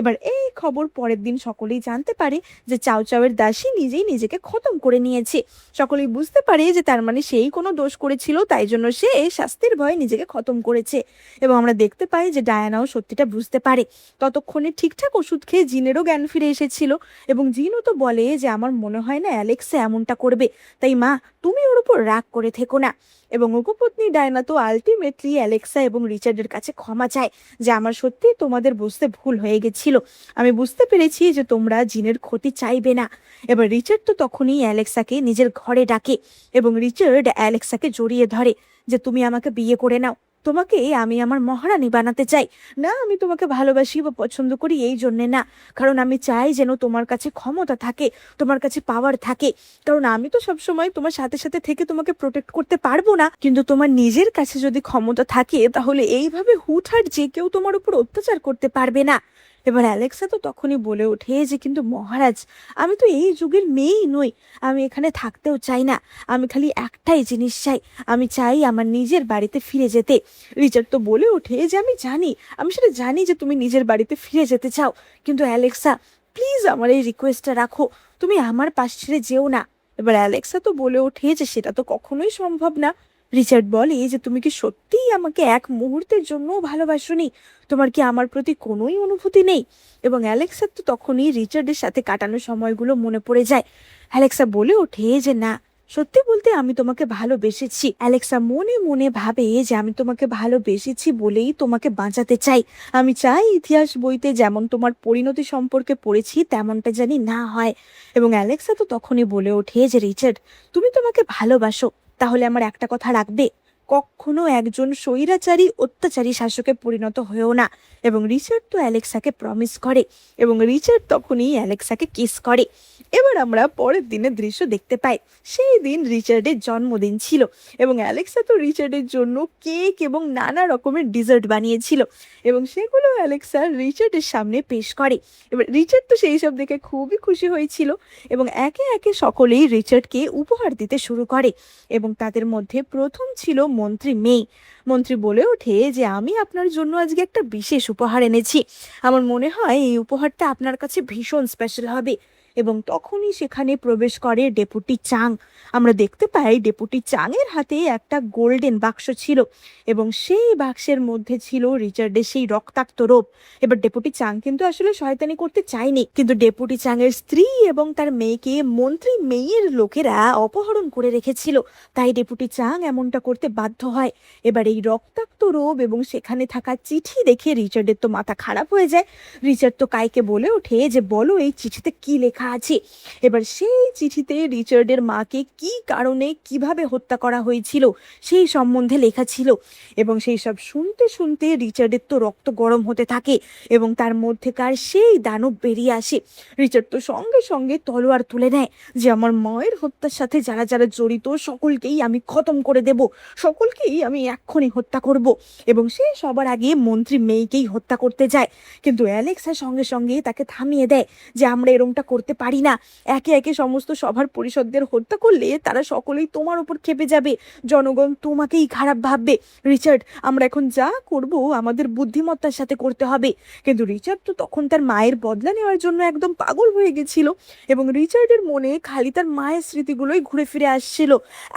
এবার এই খবর পরের দিন সকলেই জানতে পারে যে চাও চাওয়ের দাসী নিজেই নিজেকে খতম করে নিয়েছে। সকলেই বুঝতে পারে যে তার মানে সেই কোনো দোষ করেছিল, তাই জন্য সে শাস্তির ভয়ে নিজেকে খতম করেছে। এবং আমরা দেখতে পাই যে ডায়ানাও সত্যিটা বুঝতে পারে। ততক্ষণে ঠিকঠাক ওষুধ খেয়ে জিনেরও জ্ঞান ফিরে এসেছিল, এবং জিনও তো বলে যে আমার মনে হয় না অ্যালেক্সা এমনটা করবে, তাই মা তুমি ওর উপর রাগ করে থেকো না। এবং উপপত্নী ডায়না তো আলটিমেটলি অ্যালেক্সা এবং রিচার্ডের কাছে ক্ষমা চায় যে আমার সত্যি তোমাদের বুঝতে ভুল হয়ে গেছিল, আমি বুঝতে পেরেছি যে তোমরা জিনের ক্ষতি চাইবে না। এবার রিচার্ড তো তখনই অ্যালেক্সাকে নিজের ঘরে ডাকে, এবং রিচার্ড অ্যালেক্সাকে জড়িয়ে ধরে যে তুমি আমাকে বিয়ে করে নাও, তোমাকে আমি আমার মহারানী বানাতে চাই। না, আমি তোমাকে ভালোবাসি বা পছন্দ করি এই জন্যে না, কারণ আমি চাই যেন তোমার কাছে ক্ষমতা থাকে, তোমার কাছে পাওয়ার থাকে। কারণ আমি তো সবসময় তোমার সাথে সাথে থেকে তোমাকে প্রোটেক্ট করতে পারবো না, কিন্তু তোমার নিজের কাছে যদি ক্ষমতা থাকে তাহলে এইভাবে হুটহাট যে কেউ তোমার উপর অত্যাচার করতে পারবে না। এবার অ্যালেক্সা তো তখনই বলে ওঠে যে কিন্তু মহারাজ, আমি তো এই যুগের মেয়েই নই, আমি এখানে থাকতেও চাই না, আমি খালি একটাই জিনিস চাই, আমি চাই আমার নিজের বাড়িতে ফিরে যেতে। রিচার্ড তো বলে ওঠে যে আমি সেটা জানি যে তুমি নিজের বাড়িতে ফিরে যেতে চাও, কিন্তু অ্যালেক্সা প্লিজ আমার এই রিকোয়েস্টটা রাখো, তুমি আমার পাশ ছেড়ে যেও না। এবার অ্যালেক্সা তো বলে ওঠে যে সেটা তো কখনোই সম্ভব না। রিচার্ড বলে যে তুমি কি সত্যিই আমাকে এক মুহূর্তের জন্য ভালোবাসোনি, তোমার কি আমার প্রতি কোনোই অনুভূতি নেই? এবং অ্যালেক্সার তো তখনই রিচার্ডের সাথে কাটানো সময়গুলো মনে পড়ে যায়। অ্যালেক্সা বলে ওঠে যে না, সত্যি বলতে আমি তোমাকে ভালোবেসেছি। অ্যালেক্সা মনে মনে ভাবে যে আমি তোমাকে ভালোবেসেছি বলেই তোমাকে বাঁচাতে চাই, আমি চাই ইতিহাস বইতে যেমন তোমার পরিণতি সম্পর্কে পড়েছি তেমনটা জানি না হয়। এবং অ্যালেক্সা তো তখনই বলে ওঠে যে রিচার্ড, তুমি তোমাকে ভালোবাসো, তাহলে আমার একটা কথা রাখবে, কখনো একজন স্বৈরাচারী অত্যাচারী শাসকে পরিণত হয়েও না। এবং রিচার্ড তো অ্যালেক্সাকে প্রমিস করে, এবং রিচার্ড তখনই অ্যালেক্সাকে কিস করে। এবার আমরা পরের দিনের দৃশ্য দেখতে পাই। সেই দিন রিচার্ডের জন্মদিন ছিল, এবং অ্যালেক্সা তো রিচার্ডের জন্য কেক এবং নানা রকমের ডিজার্ট বানিয়েছিল, এবং সেগুলো অ্যালেক্সা রিচার্ডের সামনে পেশ করে। এবার রিচার্ড তো সেই সব দেখে খুবই খুশি হয়েছিল, এবং একে একে সকলেই রিচার্ডকে উপহার দিতে শুরু করে। এবং তাদের মধ্যে প্রথম ছিল মন্ত্রী মেই। মন্ত্রী বলে ওঠে যে আমি আপনার জন্য আজকে একটা বিশেষ উপহার এনেছি, আমার মনে হয় এই উপহারটা আপনার কাছে ভীষণ স্পেশাল হবে। এবং তখনই সেখানে প্রবেশ করে ডেপুটি চাং। আমরা দেখতে পাই ডেপুটি চাংয়ের হাতে একটা গোল্ডেন বাক্স ছিল এবং সেই বাক্সের মধ্যে ছিল রিচার্ডের সেই রক্তাক্ত রোপ। এবার ডেপুটি চাং কিন্তু আসলে শয়তানি করতে চায়নি, কিন্তু ডেপুটি চাংয়ের স্ত্রী এবং তার মেয়েকে মন্ত্রী মেয়ের লোকেরা অপহরণ করে রেখেছিল, তাই ডেপুটি চাং এমনটা করতে বাধ্য হয়। এবার এই রক্তাক্ত রোপ এবং সেখানে থাকা চিঠি দেখে রিচার্ডের তো মাথা খারাপ হয়ে যায়। রিচার্ড তো কাইকে বলে ওঠে যে বলো এই চিঠিতে কি লেখা আছে। এবার সেই চিঠিতে রিচার্ডের মাকে কি কারণে কিভাবে হত্যা করা হয়েছিল সেই সম্বন্ধে লেখা ছিল এবং সেই সব শুনতে শুনতে রিচার্ডের তো রক্ত গরম হতে থাকে এবং তার মধ্যেকার সেই দানব বেরিয়ে আসে। রিচার্ড তো সঙ্গে সঙ্গে তলোয়ার তুলে নেয় যে আমার মায়ের হত্যার সাথে যারা যারা জড়িত সকলকেই আমি খতম করে দেব, সকলকেই আমি এক্ষুনি হত্যা করব। এবং সে সবার আগে মন্ত্রী মেয়েকেই হত্যা করতে যায়, কিন্তু অ্যালেক্সা সঙ্গে সঙ্গে তাকে থামিয়ে দেয় যে আমরা এরমটা করতে পারি না। একে একে সমস্ত সভার পরিষদদের হত্যা করলে তারা সকলেই তোমার উপর খেপে যাবে, জনগণ তোমাকেই খারাপ ভাববে। রিচার্ড, আমরা এখন যা করব আমাদের বুদ্ধিমত্তার সাথে করতে হবে। কিন্তু রিচার্ড তো তখন তার মায়ের বদলা নেওয়ার জন্য একদম পাগল হয়ে গেছিল এবং রিচার্ডের মনে খালি তার মায়ের স্মৃতিগুলোই ঘুরে ফিরে আসছিল।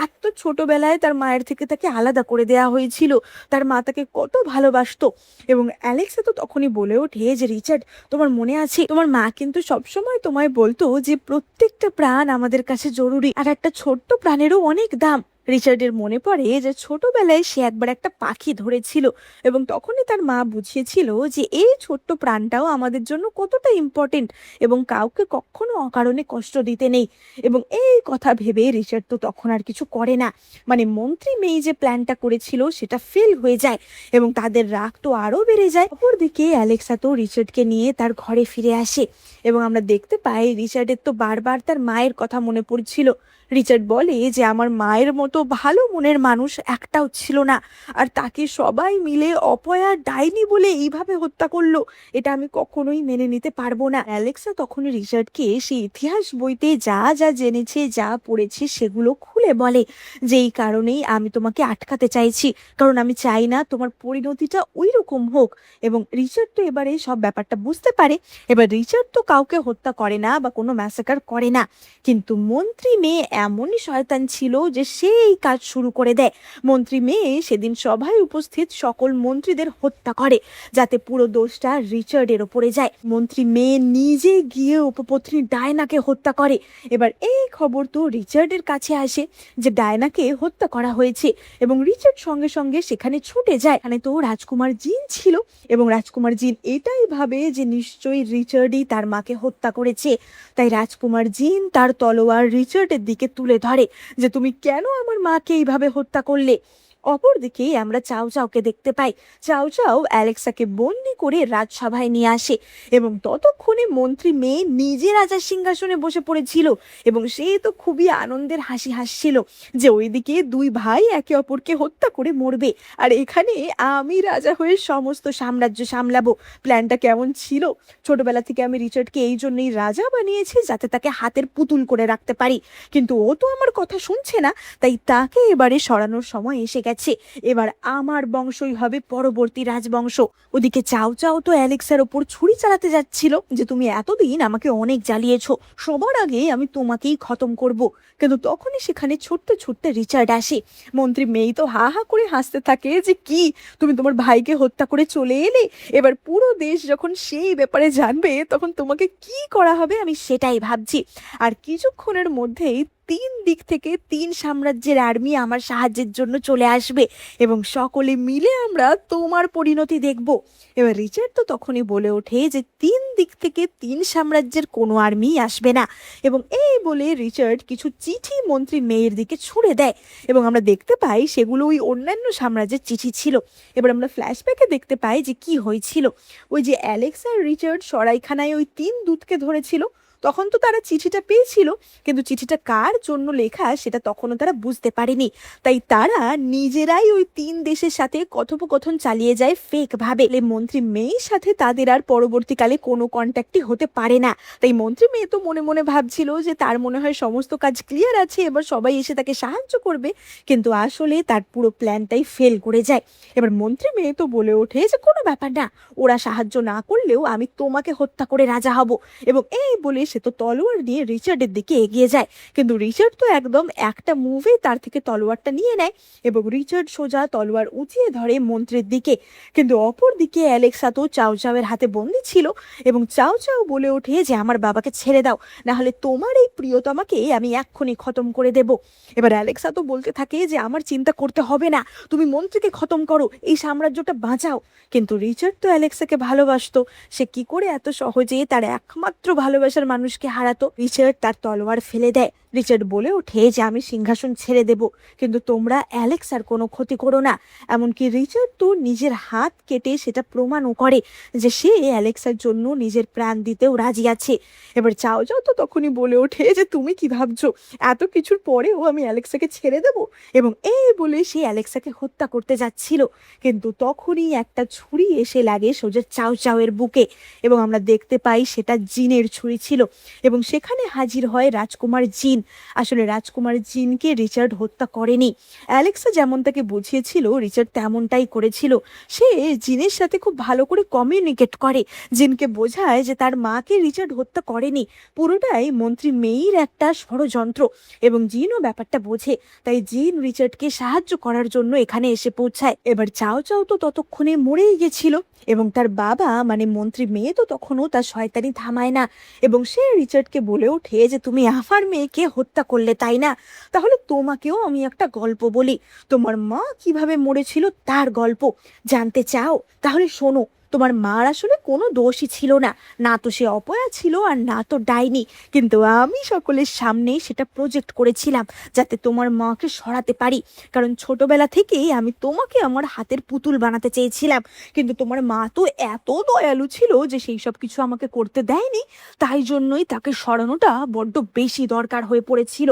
এত ছোটবেলায় তার মায়ের থেকে তাকে আলাদা করে দেওয়া হয়েছিল, তার মা তাকে কত ভালোবাসতো। এবং অ্যালেক্সা তো তখনই বলে ওঠে যে রিচার্ড, তোমার মনে আছে তোমার মা কিন্তু সবসময় তোমায় বলতো যে প্রত্যেকটা প্রাণ আমাদের কাছে জরুরি আর একটা ছোট্ট প্রাণেরও অনেক দাম। রিচার্ডের মনে পড়ে যে ছোটবেলায় সে একবার একটা পাখি ধরেছিল এবং তখনই তার মা বুঝিয়েছিল যে এই ছোট্ট প্রাণটাও আমাদের জন্য কতটা ইম্পর্টেন্ট এবং কাউকে কখনো অকারণে কষ্ট দিতে নেই। এবং এই কথা ভেবে রিচার্ড তো তখন আর কিছু করে না, মানে মন্ত্রী মেয়ে যে প্ল্যানটা করেছিল সেটা ফেল হয়ে যায় এবং তাদের রাগ তো আরো বেড়ে যায়। অপরদিকে অ্যালেক্সা তো রিচার্ডকে নিয়ে তার ঘরে ফিরে আসে এবং আমরা দেখতে পাই রিচার্ডের তো বারবার তার মায়ের কথা মনে পড়ছিল। রিচার্ড বলে যে আমার মায়ের মতো ভালো মনের মানুষ একটাও ছিল না, আর তাকে সবাই মিলে অপয়া ডাইনি বলে এইভাবে হত্যা করলো, এটা আমি কখনোই মেনে নিতে পারবো না। অ্যালেক্সা তখন রিচার্ডকে সেই ইতিহাস বইতে যা যা জেনেছে যা পড়েছে সেগুলো খুলে বলে যে এই কারণেই আমি তোমাকে আটকাতে চাইছি, কারণ আমি চাই না তোমার পরিণতিটা ওই রকম হোক। এবং রিচার্ড তো এবারে সব ব্যাপারটা বুঝতে পারে। এবার রিচার্ড তো কাউকে হত্যা করে না বা কোনো ম্যাসাকার করে না, কিন্তু মন্ত্রী মেয়ে এমনই শয়তান ছিল যে সে এই কাজ শুরু করে দেয়। মন্ত্রী মেয়ে সেদিন সভায় উপস্থিত সকল মন্ত্রীদের হত্যা করে যাতে পুরো দোষটা রিচার্ডের ওপরে যায়। মন্ত্রী মেয়ে নিজে গিয়ে উপপত্নী ডায়নাকে হত্যা করে। এবার এই খবর তো রিচার্ডের কাছে আসে যে ডায়নাকে হত্যা করা হয়েছে এবং রিচার্ড সঙ্গে সঙ্গে সেখানে ছুটে যায়। এখানে তো রাজকুমার জিন ছিল এবং রাজকুমার জিন এটাই ভাবে যে নিশ্চয়ই রিচার্ডই তার মাকে হত্যা করেছে, তাই রাজকুমার জিন তার তলোয়ার রিচার্ডের দিকে তুলে ধরে যে তুমি কেন আমার মাকে এইভাবে হত্যা করলে। অপরদিকে আমরা চাও চাওকে দেখতে পাই। চাও চাও অ্যালেক্সাকে বন্দি করে রাজসভায় নিয়ে আসে এবং ততক্ষণে মন্ত্রী মেয়ে নিজে রাজার সিংহাসনে বসে পড়েছিল এবং সে তো খুবই আনন্দের হাসি হাসছিল যে ওইদিকে দুই ভাই একে অপরকে হত্যা করে মরবে আর এখানে আমি রাজা হয়ে সমস্ত সাম্রাজ্য সামলাবো। প্ল্যানটা কেমন ছিল! ছোটবেলা থেকে আমি রিচার্ডকে এই জন্যই রাজা বানিয়েছি যাতে তাকে হাতের পুতুল করে রাখতে পারি, কিন্তু ও তো আমার কথা শুনছে না, তাই তাকে এবারে সরানোর সময় এসে গেছে। এবার আমার বংশই হবে পরবর্তী রাজবংশ। ওদিকে চাও চাও তো অ্যালেক্সার ওপর ছুরি চালাতে যাচ্ছিল যে তুমি এতদিন আমাকে অনেক জ্বালিয়েছো, সবার আগে আমি তোমাকেই খতম করব। কিন্তু তখনই সেখানে ছুটতে ছুটতে রিচার্ড আসে। মন্ত্রী মেয়ে তো হা হা করে হাসতে থাকে যে কি তুমি তোমার ভাইকে হত্যা করে চলে এলে, এবার পুরো দেশ যখন সেই ব্যাপারে জানবে তখন তোমাকে কি করা হবে আমি সেটাই ভাবছি। আর কিছুক্ষণের মধ্যেই 3 দিক থেকে 3 সাম্রাজ্যের আর্মি আমার সাহায্যের জন্য চলে আসবে এবং সকলে মিলে আমরা তোমার পরিণতি দেখব। এবার রিচার্ড তো তখনই বলে ওঠে যে 3 দিক থেকে 3 সাম্রাজ্যের কোনো আর্মি আসবে না এবং এই বলে রিচার্ড কিছু চিঠি মন্ত্রী মেয়ের দিকে ছুঁড়ে দেয় এবং আমরা দেখতে পাই সেগুলো ওই অন্যান্য সাম্রাজ্যের চিঠি ছিল। এবার আমরা ফ্ল্যাশব্যাকে দেখতে পাই যে কি হয়েছিল। ওই যে অ্যালেক্সা আর রিচার্ড সরাইখানায় ওই 3 দূতকে ধরেছিল, তখন তো তারা চিঠিটা পেয়েছিল, কিন্তু চিঠিটা কার জন্য লেখা সেটা তখনও তারা বুঝতে পারেনি, তাই তারা নিজেরাই ওই 3 দেশের সাথে কথোপকথন চালিয়ে যায় ফেক ভাবে। মন্ত্রী মেয়ের সাথে তাদের আর পরবর্তীকালে কোনো কন্ট্যাক্টই হতে পারে না, তাই মন্ত্রী মেয়ে তো মনে মনে ভাবছিল যে তার মনে হয় সমস্ত কাজ ক্লিয়ার আছে, এবার সবাই এসে তাকে সাহায্য করবে, কিন্তু আসলে তার পুরো প্ল্যানটাই ফেল করে যায়। এবার মন্ত্রী মেয়ে তো বলে ওঠে যে কোনো ব্যাপার না, ওরা সাহায্য না করলেও আমি তোমাকে হত্যা করে রাজা হব এবং এই বলে সে তো তলোয়ার নিয়ে রিচার্ডের দিকে এগিয়ে যায়, কিন্তু রিচার্ড তো একদম একটা মুভে তার থেকে তলোয়ারটা নিয়ে নেয় এবং রিচার্ড সোজা তলোয়ার উঁচিয়ে ধরে মন্ত্রীর দিকে। কিন্তু অপর দিকে অ্যালেক্সা তো চাও চাওয়ের হাতে বন্দি ছিল এবং চাও চাও বলে ওঠে যে আমার বাবাকে ছেড়ে দাও, না হলে তোমার এই প্রিয়তমাকে আমি এক্ষুনি খতম করে দেব। এবার অ্যালেক্সা তো বলতে থাকে যে আমার চিন্তা করতে হবে না, তুমি মন্ত্রীকে খতম করো, এই সাম্রাজ্যটা বাঁচাও। কিন্তু রিচার্ড তো অ্যালেক্সাকে ভালোবাসতো, সে কি করে এত সহজে তার একমাত্র ভালোবাসার মানুষকে হারাতো। রিচার্ড তার তলোয়ার ফেলে দেয়। রিচার্ড বলে ওঠে যে আমি সিংহাসন ছেড়ে দেব, কিন্তু তোমরা অ্যালেক্সার কোনো ক্ষতি করো না। এমনকি রিচার্ড তো নিজের হাত কেটে সেটা প্রমাণও করে যে সে অ্যালেক্সার জন্য নিজের প্রাণ দিতেও রাজি আছে। এবার চাও চাও তো তখনই বলে ওঠে যে তুমি কি ভাবছো এত কিছুর পরেও আমি অ্যালেক্সাকে ছেড়ে দেব, এবং এই বলে সে অ্যালেক্সাকে হত্যা করতে যাচ্ছিল। কিন্তু তখনই একটা ছুরি এসে লাগে সোজা চাও চাওয়ের বুকে এবং আমরা দেখতে পাই সেটা জিনের ছুরি ছিল এবং সেখানে হাজির হয় রাজকুমার জিন। আসলে রাজকুমার জিনকে রিচার্ড হত্যা করেনি, অ্যালেক্সা যেমন তাকে বুঝিয়েছিল রিচার্ড তেমনটাই করেছিল। সে জিনের সাথে খুব ভালো করে কমিউনিকেট করে, জিনকে বোঝায় যে তার মাকে রিচার্ড হত্যা করেনি, পুরোটাই মন্ত্রী মেইর একটা ষড়যন্ত্র, এবং জিনও ব্যাপারটা বোঝে। তাই জিন রিচার্ডকে সাহায্য করার জন্য এখানে এসে পৌঁছায়। এবার চাও চাও তো ততক্ষণে মরেই গেছিল এবং তার বাবা মানে মন্ত্রী মেয়ে তো তখনও তার শয়তানি থামায় না এবং সে রিচার্ডকে বলে ওঠে যে তুমি আমার মেয়েকে হত্যা করলে তাই না, তাহলে তোমাকেও আমি একটা গল্প বলি, তোমার মা কিভাবে মরেছিল তার গল্প জানতে চাও? তাহলে শোনো, তোমার মার আসলে কোনো দোষই ছিল না, না তো সে অপয়া ছিল আর না তো ডাইনি, কিন্তু আমি সকলের সামনে সেটা প্রজেক্ট করেছিলাম যাতে তোমার মাকে সরাতে পারি, কারণ ছোটবেলা থেকেই আমি তোমাকে আমার হাতের পুতুল বানাতে চেয়েছিলাম, কিন্তু তোমার মা তো এত দয়ালু ছিল যে সেই সব কিছু আমাকে করতে দেয়নি, তাই জন্যই তাকে সরানোটা বড্ড বেশি দরকার হয়ে পড়েছিল।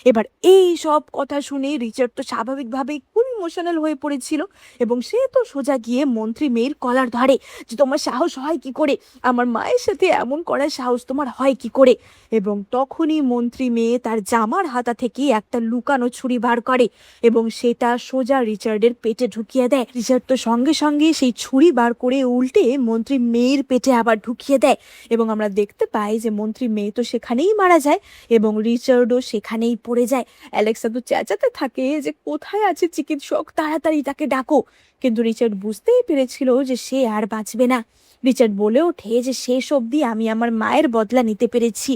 এবার এই সব কথা শুনে রিচার্ড তো স্বাভাবিকভাবেই খুব ইমোশনাল হয়ে পড়েছিল এবং সে তো সোজা গিয়ে মন্ত্রী মেয়ের কলার ধরে যে তোমার সাহস হয় কি করে, আমার মায়ের সাথে এমন করার সাহস তোমার হয় কি করে। এবং তখনই মন্ত্রী মেয়ে তার জামার হাতা থেকে একটা লুকানো ছুরি বার করে এবং সেটা সোজা রিচার্ডের পেটে ঢুকিয়ে দেয়। রিচার্ড তো সঙ্গে সঙ্গে সেই ছুরি বার করে উল্টে মন্ত্রী মেয়ের পেটে আবার ঢুকিয়ে দেয় এবং আমরা দেখতে পাই যে মন্ত্রী মেয়ে তো সেখানেই মারা যায় এবং রিচার্ডও সেখানেই পড়ে যায়। অ্যালেক্সা তো চেঁচাতে থাকে যে কোথায় আছে চিকিৎসক, তাড়াতাড়ি তাকে ডাকো, কিন্তু রিচার্ড বুঝতেই পেরেছিল যে সে আর বাঁচবে না। রিচার্ড বলে ওঠে যে শেষ অবধি আমি আমার মায়ের বদলা নিতে পেরেছি,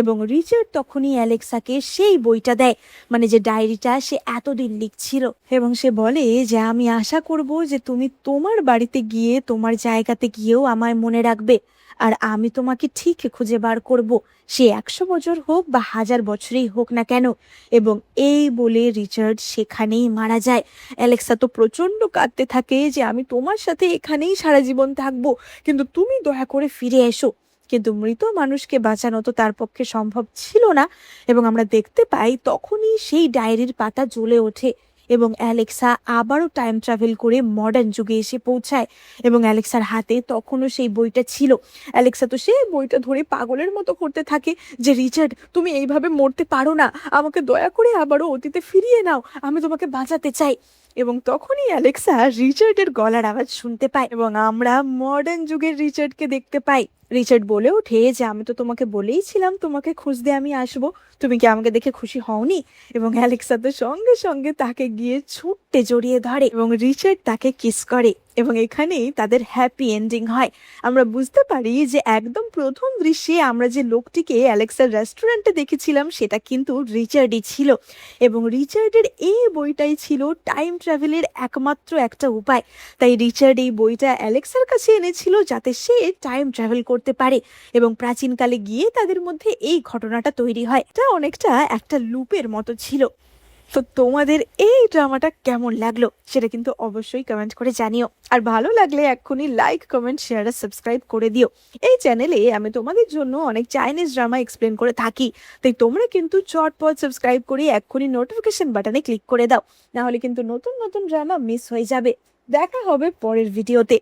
এবং রিচার্ড তখনই অ্যালেক্সাকে সেই বইটা দেয়, মানে যে ডায়েরিটা সে এতদিন লিখছিল, এবং সে বলে যে আমি আশা করব যে তুমি তোমার বাড়িতে গিয়ে তোমার জায়গাতে গিয়েও আমায় মনে রাখবে, আর আমি তোমাকে ঠিক খুঁজে বার করব, সে 100 বছর হোক বা 1000 বছরই হোক না কেন। এবং এই বলে রিচার্ড সেখানেই মারা যায়। অ্যালেক্সা তো প্রচণ্ড কাঁদতে থাকে যে আমি তোমার সাথে এখানেই সারা জীবন থাকবো, কিন্তু তুমি দয়া করে ফিরে এসো। কিন্তু মৃত মানুষকে বাঁচানো তো তার পক্ষে সম্ভব ছিল না এবং আমরা দেখতে পাই তখনই সেই ডায়েরির পাতা জ্বলে ওঠে এবং অ্যালেক্সা আবারও টাইম ট্রাভেল করে মডার্ন যুগে এসে পৌঁছায় এবং অ্যালেক্সার হাতে তখনও সেই বইটা ছিল। অ্যালেক্সা তো সেই বইটা ধরে পাগলের মতো করতে থাকে যে রিচার্ড তুমি এইভাবে মরতে পারো না, আমাকে দয়া করে আবারও অতীতে ফিরিয়ে নাও, আমি তোমাকে বাঁচাতে চাই। এবং তখনই অ্যালেক্সা রিচার্ডের গলার আওয়াজ শুনতে পায় এবং আমরা মডার্ন যুগের রিচার্ডকে দেখতে পাই। রিচার্ড বলে ওঠে যে আমি তো তোমাকে বলেইছিলাম তোমাকে খুঁজতে আমি আসবো, তুমি কি আমাকে দেখে খুশি হওনি? এবং অ্যালেক্সা তো সঙ্গে সঙ্গে তাকে গিয়ে ছুটতে জড়িয়ে ধরে এবং রিচার্ড তাকে কিস করে এবং এখানেই তাদের হ্যাপি এন্ডিং হয়। আমরা বুঝতে পারি যে একদম প্রথম দৃশ্যে আমরা যে লোকটিকে অ্যালেক্সার রেস্টুরেন্টে দেখেছিলাম সেটা কিন্তু রিচার্ডই ছিল এবং রিচার্ডের এই বইটাই ছিল টাইম ট্রাভেলের একমাত্র একটা উপায়। তাই রিচার্ড এই বইটা অ্যালেক্সার কাছে এনেছিল যাতে সে টাইম ট্রাভেল করতে পারে এবং প্রাচীনকালে গিয়ে তাদের মধ্যে এই ঘটনাটা তৈরি হয়। এটা অনেকটা একটা লুপের মতো ছিল। তো তোমাদের এই ড্রামাটা কেমন লাগলো সেটা কিন্তু অবশ্যই কমেন্ট করে জানিও, আর ভালো লাগলে এক্ষুনি লাইক কমেন্ট শেয়ার আর সাবস্ক্রাইব করে দিও। এই চ্যানেলে আমি তোমাদের জন্য অনেক চাইনিজ ড্রামা এক্সপ্লেন করে থাকি, তাই তোমরা কিন্তু চটপট সাবস্ক্রাইব করে এক্ষুনি নোটিফিকেশন বাটনে ক্লিক করে দাও, না হলে কিন্তু নতুন নতুন ড্রামা মিস হয়ে যাবে। দেখা হবে পরের ভিডিওতে।